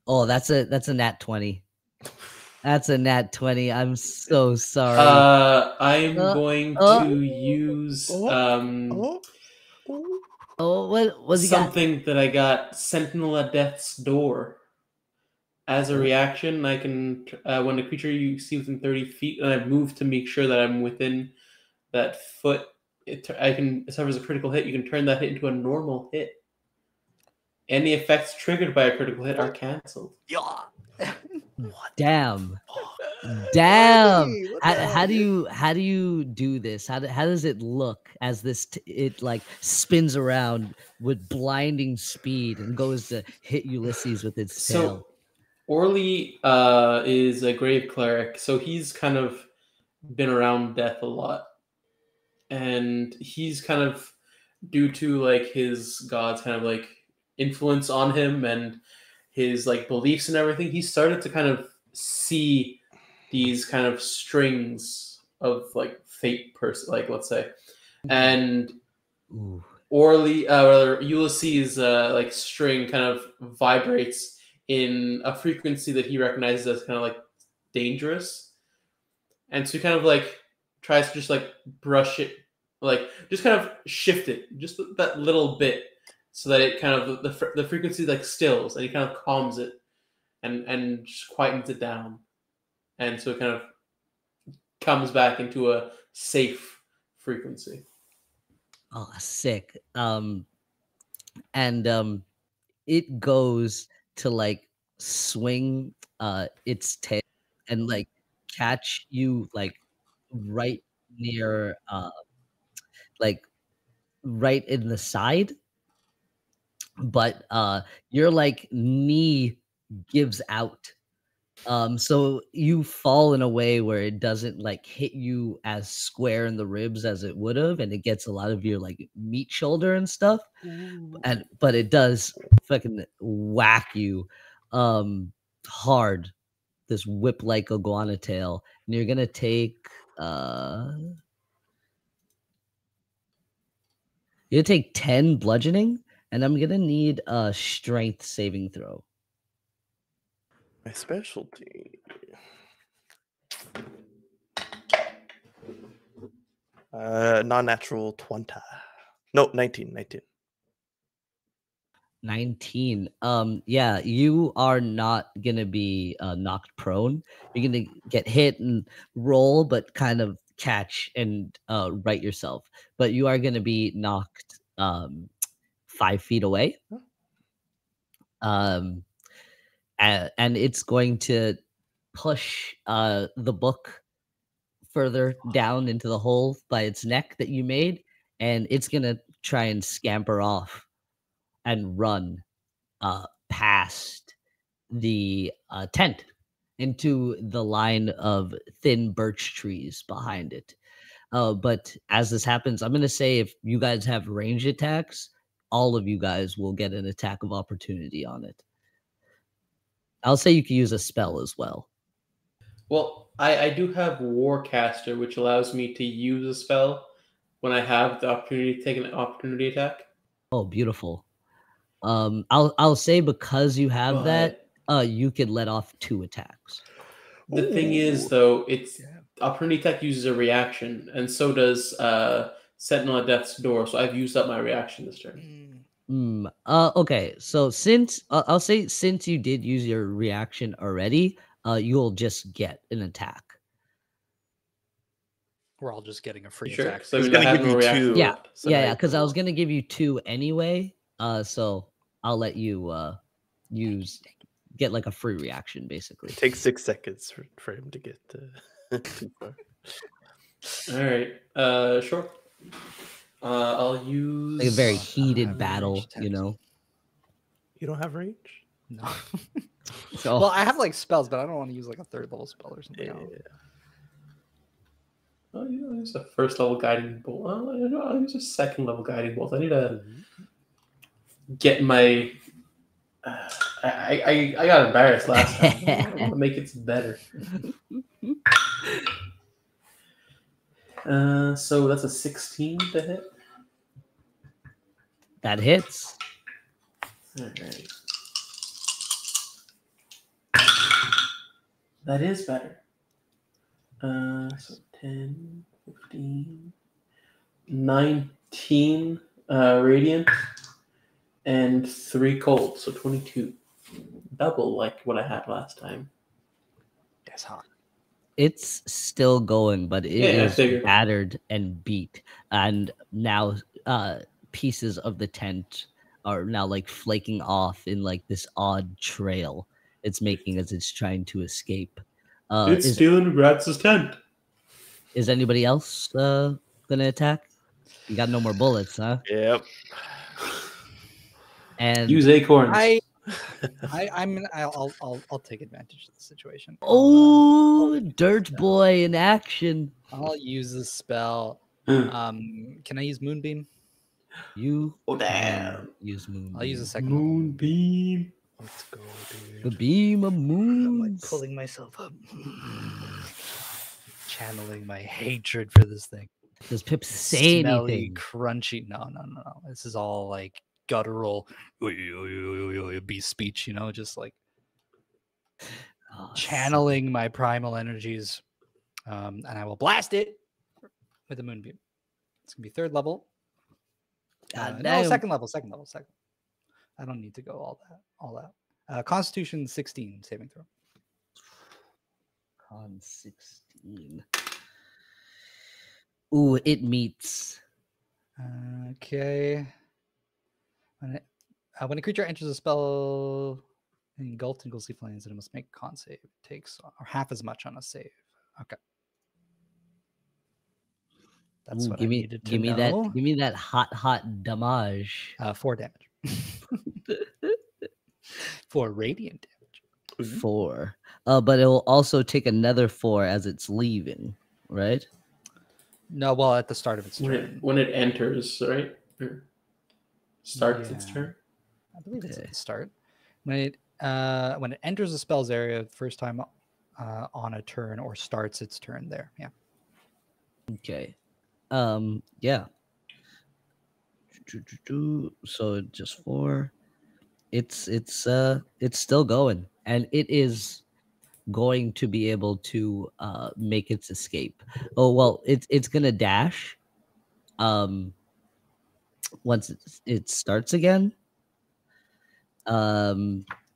Oh, that's a nat 20. That's a nat 20. I'm so sorry. I'm going to use what was he got? something that I got, Sentinel at Death's Door. As a reaction, I can when the creature you see within 30 feet, and I move to make sure that I'm within that foot. I can, it suffers a critical hit. You can turn that hit into a normal hit. Any effects triggered by a critical hit are canceled. Damn. How do you do this? How does it look as this it like spins around with blinding speed and goes to hit Ulysses with its tail? So Orly is a grave cleric, so he's kind of been around death a lot, and he's kind of, due to like his god's kind of like influence on him and his like beliefs and everything, he started to kind of see these kind of strings of like fate person, like let's say, and Orly, rather Ulysses' like string kind of vibrates in a frequency that he recognizes as kind of like dangerous, and so he kind of like tries to just like brush it, like just kind of shift it just that little bit, so that it kind of the frequency like stills, and he kind of calms it and just quietens it down, and so it kind of comes back into a safe frequency. Oh, sick. It goes to like swing its tail and like catch you like right near like right in the side, but your like knee gives out, so you fall in a way where it doesn't like hit you as square in the ribs as it would have, and it gets a lot of your like meat shoulder and stuff. But it does fucking whack you hard, this whip like iguana tail, and you're gonna take you're gonna take 10 bludgeoning, and I'm gonna need a strength saving throw. My specialty. Non-natural 20. No, 19. 19. Yeah, you are not gonna be knocked prone. You're gonna get hit and roll, but kind of catch and right yourself. But you are gonna be knocked 5 feet away. And it's going to push the book further down into the hole by its neck that you made, and it's gonna try and scamper off and run past the tent into the line of thin birch trees behind it. But as this happens, I'm going to say if you guys have range attacks, all of you guys will get an attack of opportunity on it. I'll say you can use a spell as well. Well, I do have Warcaster, which allows me to use a spell when I have the opportunity to take an opportunity attack. Oh, beautiful. I'll say because you have that, you could let off 2 attacks. The thing is, though, it's opportunity attack uses a reaction, and so does Sentinel at Death's Door. So I've used up my reaction this turn. Okay. So since I'll say since you did use your reaction already, you'll just get an attack. We're all just getting a free Sure. attack. So I'm gonna give you 2. Yeah, because I was gonna give you 2 anyway. So I'll let you get like a free reaction basically. It takes 6 seconds for him to get too far. All right. Sure. I'll use like a very heated battle, you know. You don't have range? No. So Well, I have like spells, but I don't want to use like a 3rd level spell or something else. Oh, yeah, there's a 1st level guiding bolt. Oh, I'll use a 2nd level guiding bolt. I need to get my. I got embarrassed last time. I want to make it better. So that's a 16 to hit. That hits. All right. That is better. So 10, 15, 19 radiant, and 3 cold, so 22. Double like what I had last time. That's hot. It's still going, but it Yeah, I is figured. battered and beat. And now pieces of the tent are now like flaking off in like this odd trail it's making as it's trying to escape. It's stealing Gratz's tent. Is anybody else gonna attack? You got no more bullets, huh? Yep. And Use acorns. I'll take advantage of the situation. oh, dirt boy in action. I'll use the spell. Hmm. Can I use Moonbeam? You Oh, can damn. use moonbeam. I'll use a second level. Moonbeam. Let's go, The dude. beam of I'm like moons. pulling myself up, channeling my hatred for this thing. Does Pip say Smelly, anything? crunchy. No. This is all like guttural beast speech, just like Oh, channeling my primal energies. And I will blast it with a moonbeam. It's gonna be 3rd level. God No, damn. second level. I don't need to go all that. Constitution 16 saving throw. Con 16. Ooh, it meets. Okay. When a creature enters a spell engulfed in ghostly flames, it must make a con save. It takes or half as much on a save. Okay. That's Ooh, what I needed to know. Give me that hot damage. 4 damage. 4 radiant damage. 4. But it will also take another 4 as it's leaving, right? No, well, at the start of its turn. When it enters, right? Or starts its Yeah. turn. I believe it's at the start. When it enters the spell's area the first time on a turn or starts its turn there. Yeah. Okay. Yeah. So just 4. It's still going, and it is going to be able to make its escape. Oh well, it's gonna dash. Once it starts again.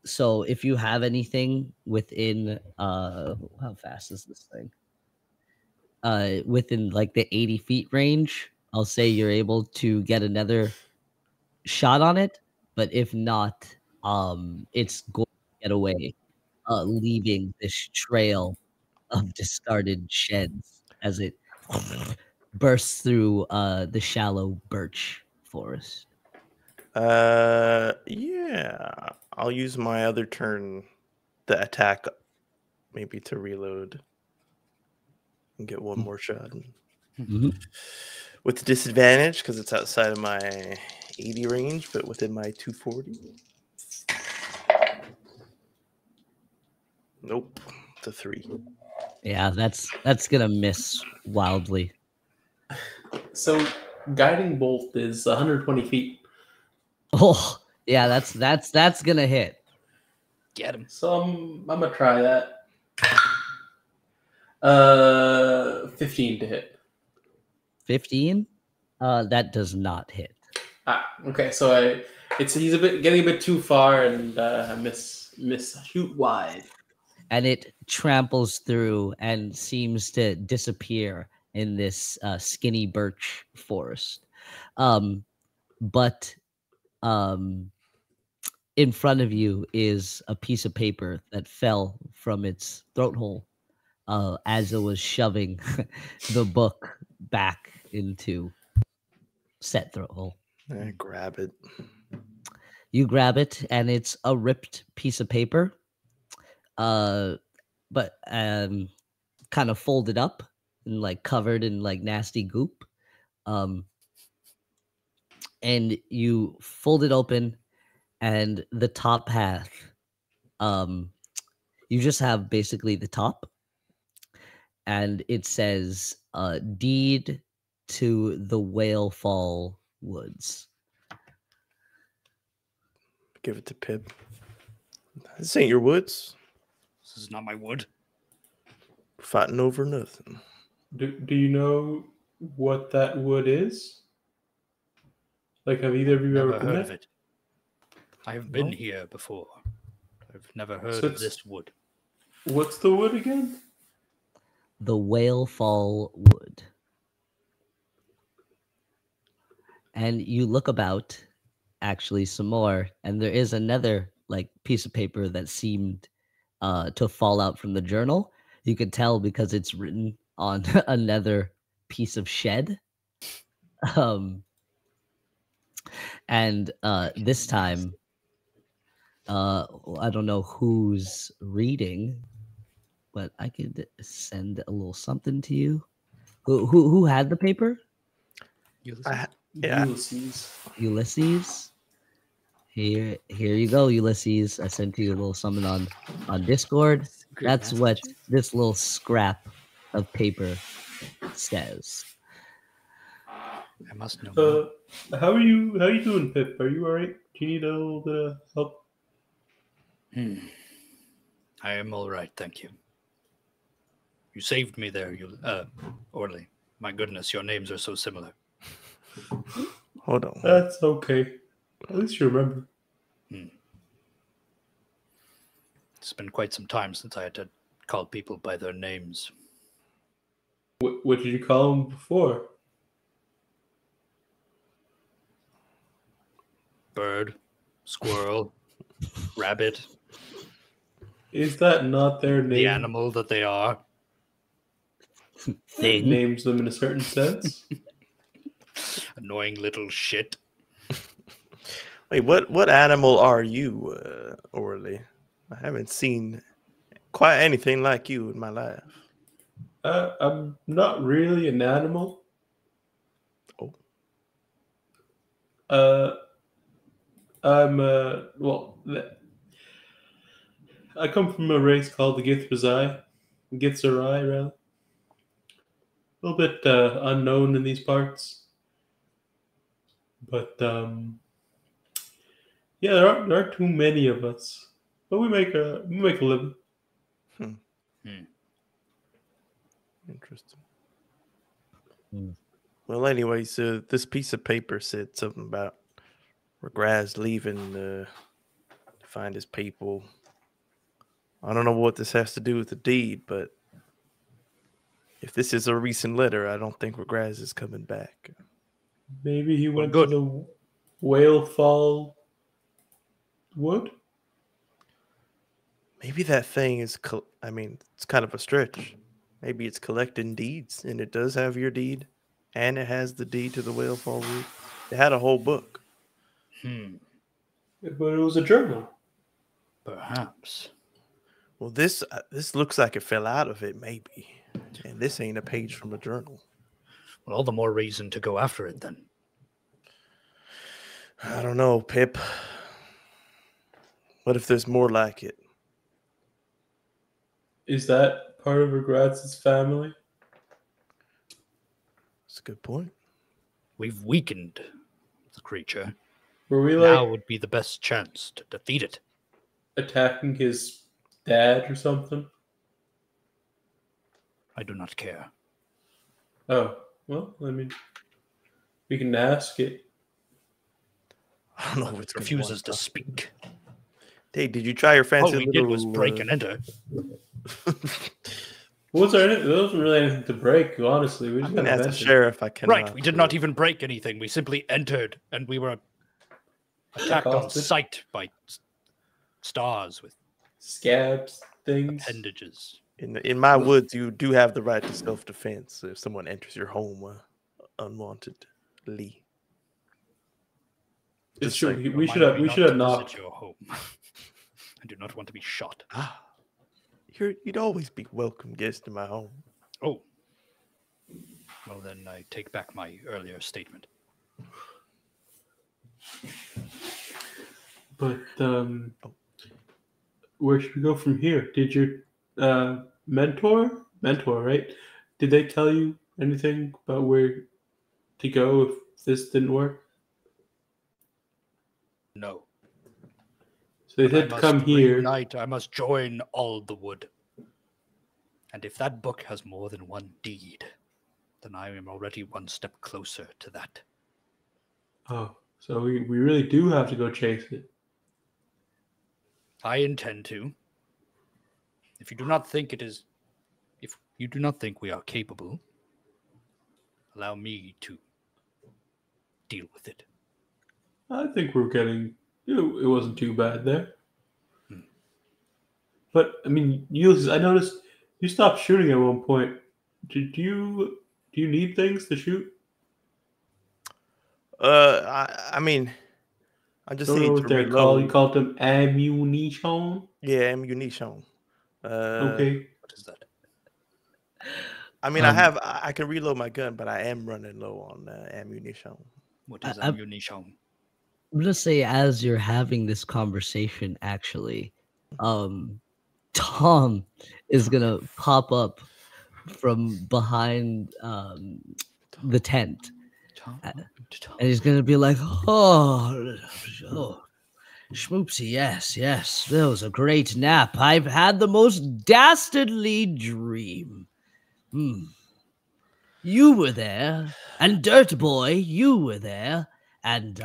So if you have anything within how fast is this thing? Within like the 80 feet range, I'll say you're able to get another shot on it. But if not, it's going to get away, leaving this trail of discarded sheds as it bursts through the shallow birch forest. Yeah. I'll use my other turn to attack, maybe to reload and get one more shot. Mm-hmm. With disadvantage because it's outside of my 80 range, but within my 240. Nope. It's a 3. Yeah, that's gonna miss wildly. So guiding bolt is 120 feet. Oh, yeah, that's gonna hit. Get him. So I'm gonna try that. 15 to hit. 15? That does not hit. Okay. So he's getting a bit too far, and I miss shoot wide. And it tramples through and seems to disappear in this skinny birch forest. But in front of you is a piece of paper that fell from its throat hole as it was shoving the book back into set throat hole. I grab it. You grab it, and it's a ripped piece of paper, but kind of folded up and like covered in like nasty goop. And you fold it open, and the top half, you just have basically the top, and it says deed to the Whalefall Woods. Give it to Pip. This ain't your woods. This is not my wood. Fighting over nothing. Do you know what that wood is? Like, have either of you Never ever been heard there? of it. I have been here before. I've never heard So of this wood. What's the wood again? The Whalefall Wood. And you look about, actually, some more, and there is another like piece of paper that seemed to fall out from the journal. You could tell because it's written on another piece of shed. And this time, I don't know who's reading, but I could send a little something to you. Who had the paper? Yeah. Ulysses. Here you go, Ulysses. I sent you a little something on Discord. That's what this little scrap of paper says. I must know more. How are you doing, Pip? Are you alright? Do you need a little bit of help? I am all right, thank you. You saved me there, Orly. My goodness, your names are so similar. Hold on. That's okay. At least you remember. It's been quite some time since I had to call people by their names. What did you call them before? Bird, squirrel, rabbit, Is that not their name? the animal that they are. Thing. Names them in a certain sense. Annoying little shit. Wait, what animal are you, Orly? I haven't seen quite anything like you in my life. I'm not really an animal. Oh. I'm I come from a race called the Githzerai, rather. A little bit unknown in these parts, but yeah, there aren't too many of us, but we make a living. Interesting. Hmm. Well, anyway, so this piece of paper said something about Regraz leaving to find his people. I don't know what this has to do with the deed, but if this is a recent letter, I don't think Regraz is coming back. Maybe he went good. to the Whalefall Wood. Maybe that thing is, it's kind of a stretch. Maybe it's collecting deeds, and it does have your deed, and it has the deed to the Whalefall Wood. It had a whole book. But it was a journal. Perhaps. Well, this looks like it fell out of it, maybe. And this ain't a page from a journal. Well, all the more reason to go after it then. I don't know, Pip. What if there's more like it? Is that part of Regraz's family? That's a good point. We've weakened the creature. Were we Now would be the best chance to defeat it. attacking his dad or something? I do not care. Oh, well, I mean, we can ask it. I don't know if It refuses to speak. Hey, did you try your fancy All we did was break and enter. There wasn't really anything to break, honestly. We just I'm got ask the mentioned. sheriff. I cannot. Right, we did not even break anything. We simply entered, and we were attacked on Accosted. sight by stars with Scabs, things. appendages. In my woods, you do have the right to self-defense if someone enters your home unwantedly. It's Just true. saying. We should Remind me have not to knocked. visit your home. I do not want to be shot. You'd always be welcome guest in my home. Oh. Well, then I take back my earlier statement. But where should we go from here? Did your mentor, right? Did they tell you anything about where to go if this didn't work? No. So they But I said to must come here. reunite. I must join all the wood. And if that book has more than one deed, then I am already one step closer to that. Oh, so we really do have to go chase it. I intend to. If you do not think we are capable, allow me to deal with it. I think we're getting. It wasn't too bad there. But I mean, I noticed you stopped shooting at one point. Do you need things to shoot? I mean, I just Don't know need what to they're called. You reload. called them ammunition. Yeah, ammunition. Okay. What is that? I mean, I can reload my gun, but I am running low on ammunition. What is ammunition? I'm gonna say, as you're having this conversation, actually, Tom is gonna pop up from behind the tent, and he's gonna be like, "Oh, Schmoopsy, yes, that was a great nap. I've had the most dastardly dream. You were there, and Dirt Boy, you were there, and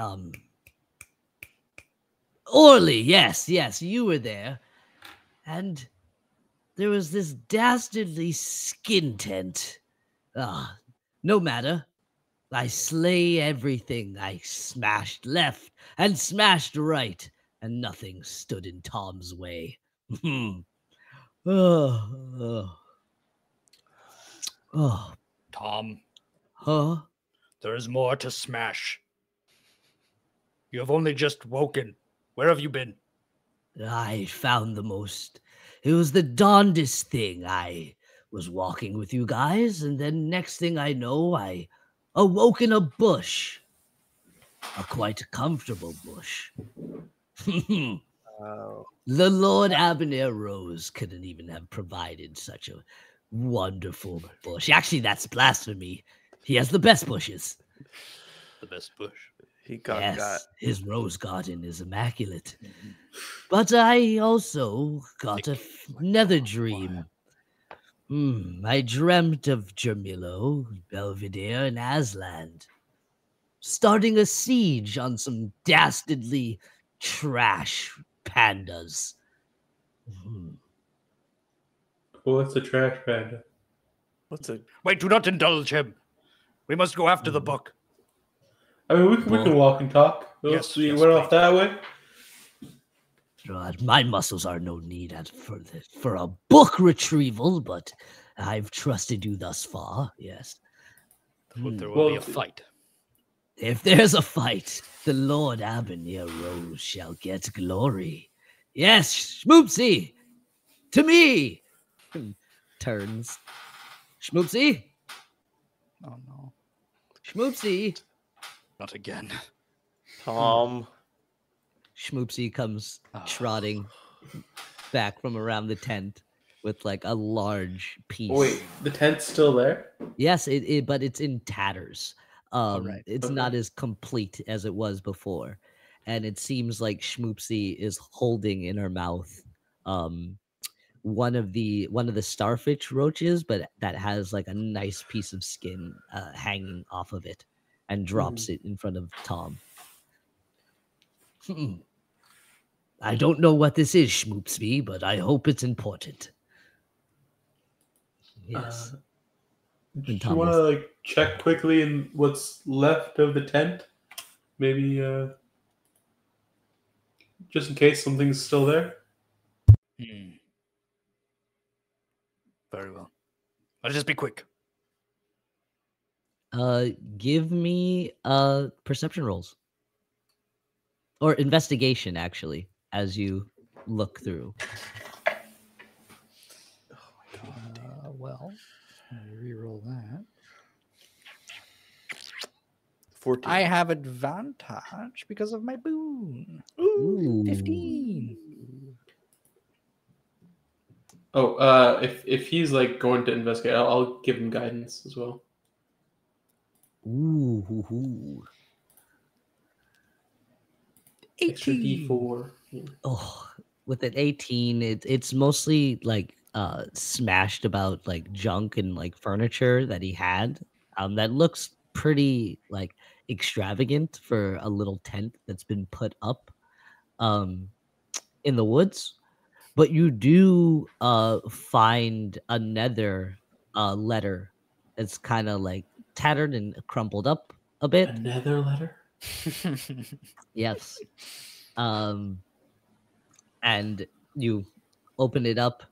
Orly, yes, you were there, and there was this dastardly skin tent. No matter. I slay everything. I smashed left and smashed right, and nothing stood in Tom's way. Tom, Huh? there is more to smash. You have only just woken. Where have you been? I found it was the darndest thing. I was walking with you guys, and then next thing I know, I awoke in a bush. A quite comfortable bush. Oh. The Lord Abhor Rose couldn't even have provided such a wonderful bush. Actually, that's blasphemy. He has the best bushes. The best bush. He got. His rose garden is immaculate. But I also got another dream. I dreamt of Germillo, Belvedere, and Asland starting a siege on some dastardly trash pandas. What's a trash panda? Wait, do not indulge him. We must go after the book. I mean, we can walk and talk. Yes, We yes, went off that way. My muscles are no need for a book retrieval, but I've trusted you thus far, yes. There will be a fight. If there's a fight, the Lord Abhor Rose shall get glory. Yes, Schmoopsy! To me! Turns. Schmoopsy? Oh, no. Schmoopsy! Not again. Tom. Schmoopsy comes trotting back from around the tent with like a large piece. Wait, the tent's still there? Yes, but it's in tatters. Right. It's not as complete as it was before, and it seems like Schmoopsy is holding in her mouth one of the starfish roaches, but that has like a nice piece of skin hanging off of it, and drops it in front of Tom. I don't know what this is, Schmoopsy, but I hope it's important. Yes. Do you want to like check quickly in what's left of the tent? Maybe just in case something's still there. Very well. I'll just be quick. Give me perception rolls. Or investigation, actually, as you look through. Well, reroll that. 14. I have advantage because of my boon. Ooh. 15. Oh, if he's like going to investigate, I'll give him guidance as well. Ooh, hoo, hoo. Extra 18. D4. Yeah. Oh, with an 18, it's mostly like smashed about like junk and like furniture that he had. That looks pretty like extravagant for a little tent that's been put up in the woods. But you do find another letter that's kind of like tattered and crumpled up a bit. Another letter? Yes. And you open it up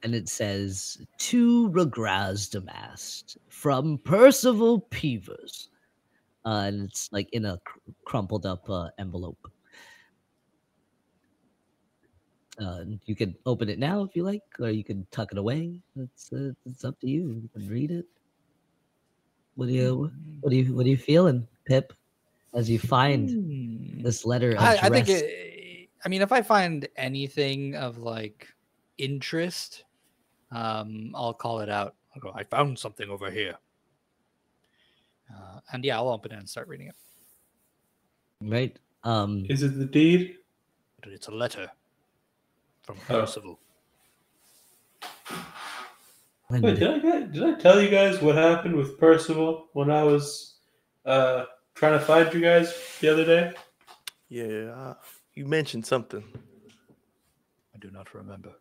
and it says, "To Regras Damast from Percival Peevers." And it's like in a crumpled up envelope. You can open it now if you like, or you can tuck it away. It's up to you. You can read it. What are you feeling, Pip, as you find this letter addressed? I think I mean, if I find anything of like interest, I'll call it out. I'll go, I found something over here. And yeah, I'll open it and start reading it. Right. Is it the deed? It's a letter from Oh. Percival. and- Wait, did I tell you guys what happened with Percival when I was trying to find you guys the other day? Yeah, you mentioned something. I do not remember.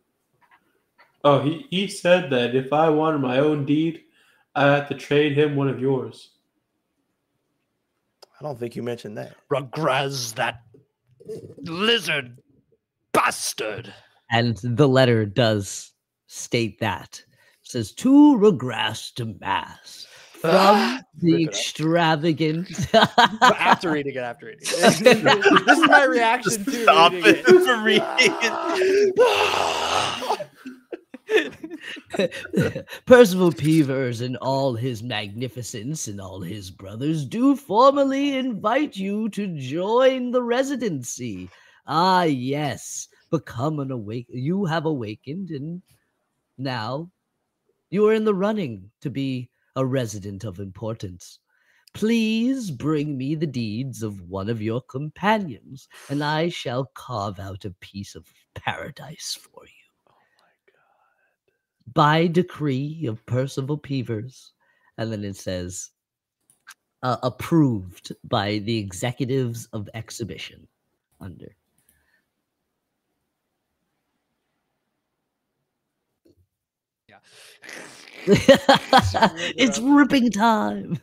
Oh, he said that if I wanted my own deed, I had to trade him one of yours. I don't think you mentioned that. Rugraz, that lizard bastard. And the letter does state that. It says, "To Regras Damast from the Rip it up. extravagant." But after reading it, this is my reaction to Stop reading it from reading Percival Peevers and all his magnificence and all his brothers do formally invite you to join the residency. Ah, yes, become an you have awakened, and now you are in the running to be a resident of importance. Please bring me the deeds of one of your companions, and I shall carve out a piece of paradise for you. By decree of Percival Peevers. And then it says, approved by the executives of exhibition under. Yeah. It's ripping time.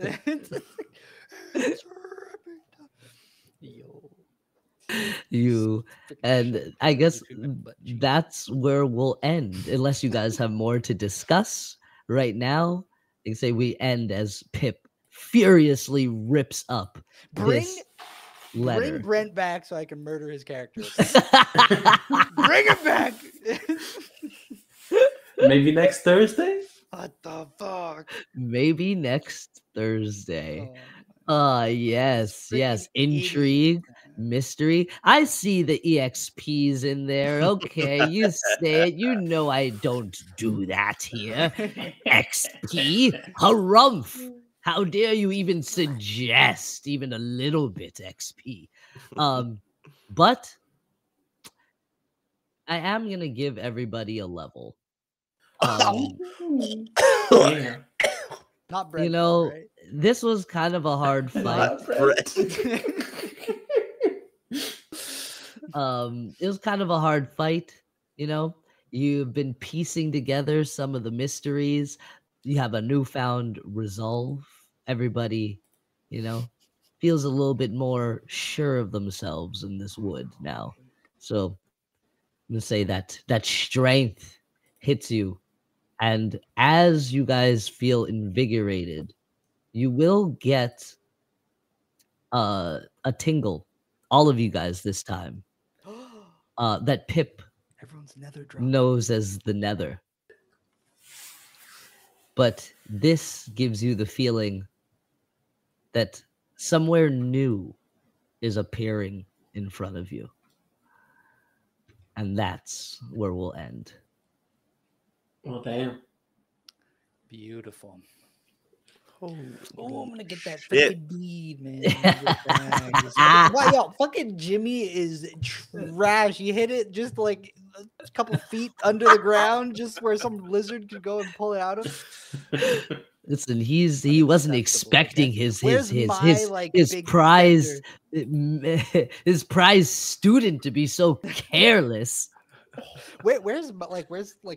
Yo. You and I guess that's where we'll end, unless you guys have more to discuss right now. You can say we end as Pip furiously rips up this letter. Bring Brent back so I can murder his character. Bring him back. Maybe next Thursday? What the fuck? Maybe next Thursday. Oh, Yes, yes. freaking idiot. Intrigue, mystery. I see the EXPs in there. Okay, you say it. You know I don't do that here. XP, harumph. How dare you even suggest even a little bit XP? But I am gonna give everybody a level. Yeah. Not Brent. You know, right? this was kind of a hard fight. It was kind of a hard fight. You know, you've been piecing together some of the mysteries. You have a newfound resolve. Everybody, you know, feels a little bit more sure of themselves in this wood now. So I'm gonna say that strength hits you, and as you guys feel invigorated, you will get a tingle, all of you guys this time, that Pip Everyone's nether drop. knows as the nether. But this gives you the feeling that somewhere new is appearing in front of you. And that's where we'll end. Well, damn. Beautiful. Oh, I'm gonna get that shit. freaking deed, man. Wow, yo, fucking Jimmy is trash. He hit it just like a couple feet under the ground, just where some lizard could go and pull it out of. Listen, he wasn't expecting his big prize his prize student to be so careless. Where's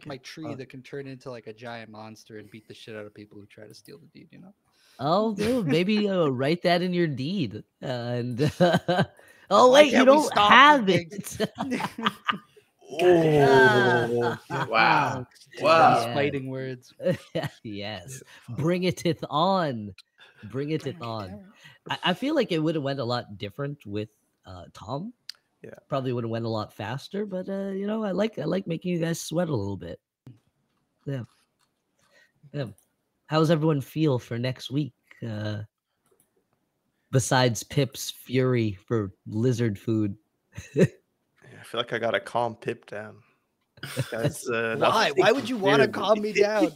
my tree that can turn into like a giant monster and beat the shit out of people who try to steal the deed, you know? Oh, dude, maybe write that in your deed. And oh wait, you don't have it. Oh, wow. Yeah. Fighting words. Yes. Bring it on. Bring it on. I feel like it would have went a lot different with Tom. Yeah. Probably would have went a lot faster, but you know, I like making you guys sweat a little bit. Yeah. Yeah. How does everyone feel for next week? Besides Pip's fury for lizard food. I feel like I gotta calm Pip down. Guys, Why? Why would you want to calm me down?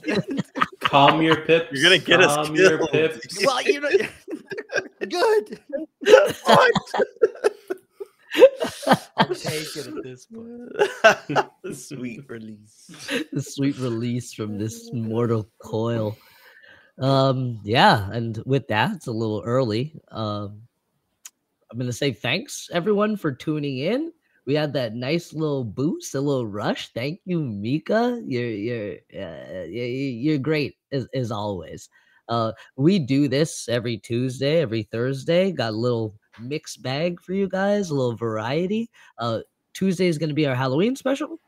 Calm your Pips. You're gonna get us Calm your killed. Pips. Well, you know, good. What? I'll take it at this point. The sweet release. The sweet release from this mortal coil. Yeah, and with that, it's a little early. I'm gonna say thanks everyone for tuning in. We had that nice little boost, a little rush. Thank you, Mika. You're great as always. We do this every Tuesday, every Thursday. Got a little mixed bag for you guys, a little variety. Tuesday is going to be our Halloween special.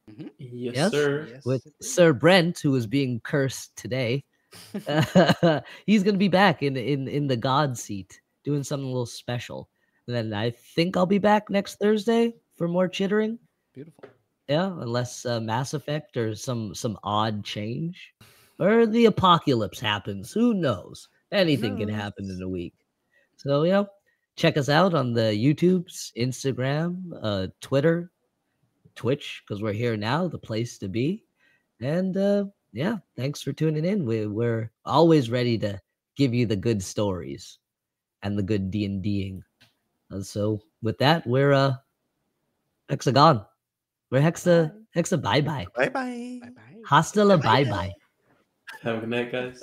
Mm-hmm. Yes, sir. Yes. With Sir Brent, who is being cursed today. He's going to be back in the God seat, doing something a little special. And then I think I'll be back next Thursday for more chittering. Beautiful. Yeah, unless Mass Effect or some odd change, or the apocalypse happens. Who knows? Anything can happen in a week. So you know, check us out on the YouTubes, Instagram, Twitter, Twitch, because we're here now, the place to be. And yeah, thanks for tuning in. We're always ready to give you the good stories and the good D&Ding. So with that, we're Hexagon. We're Hexa bye-bye. Bye-bye. Bye-bye. Hasta la bye-bye. Have a good night, guys.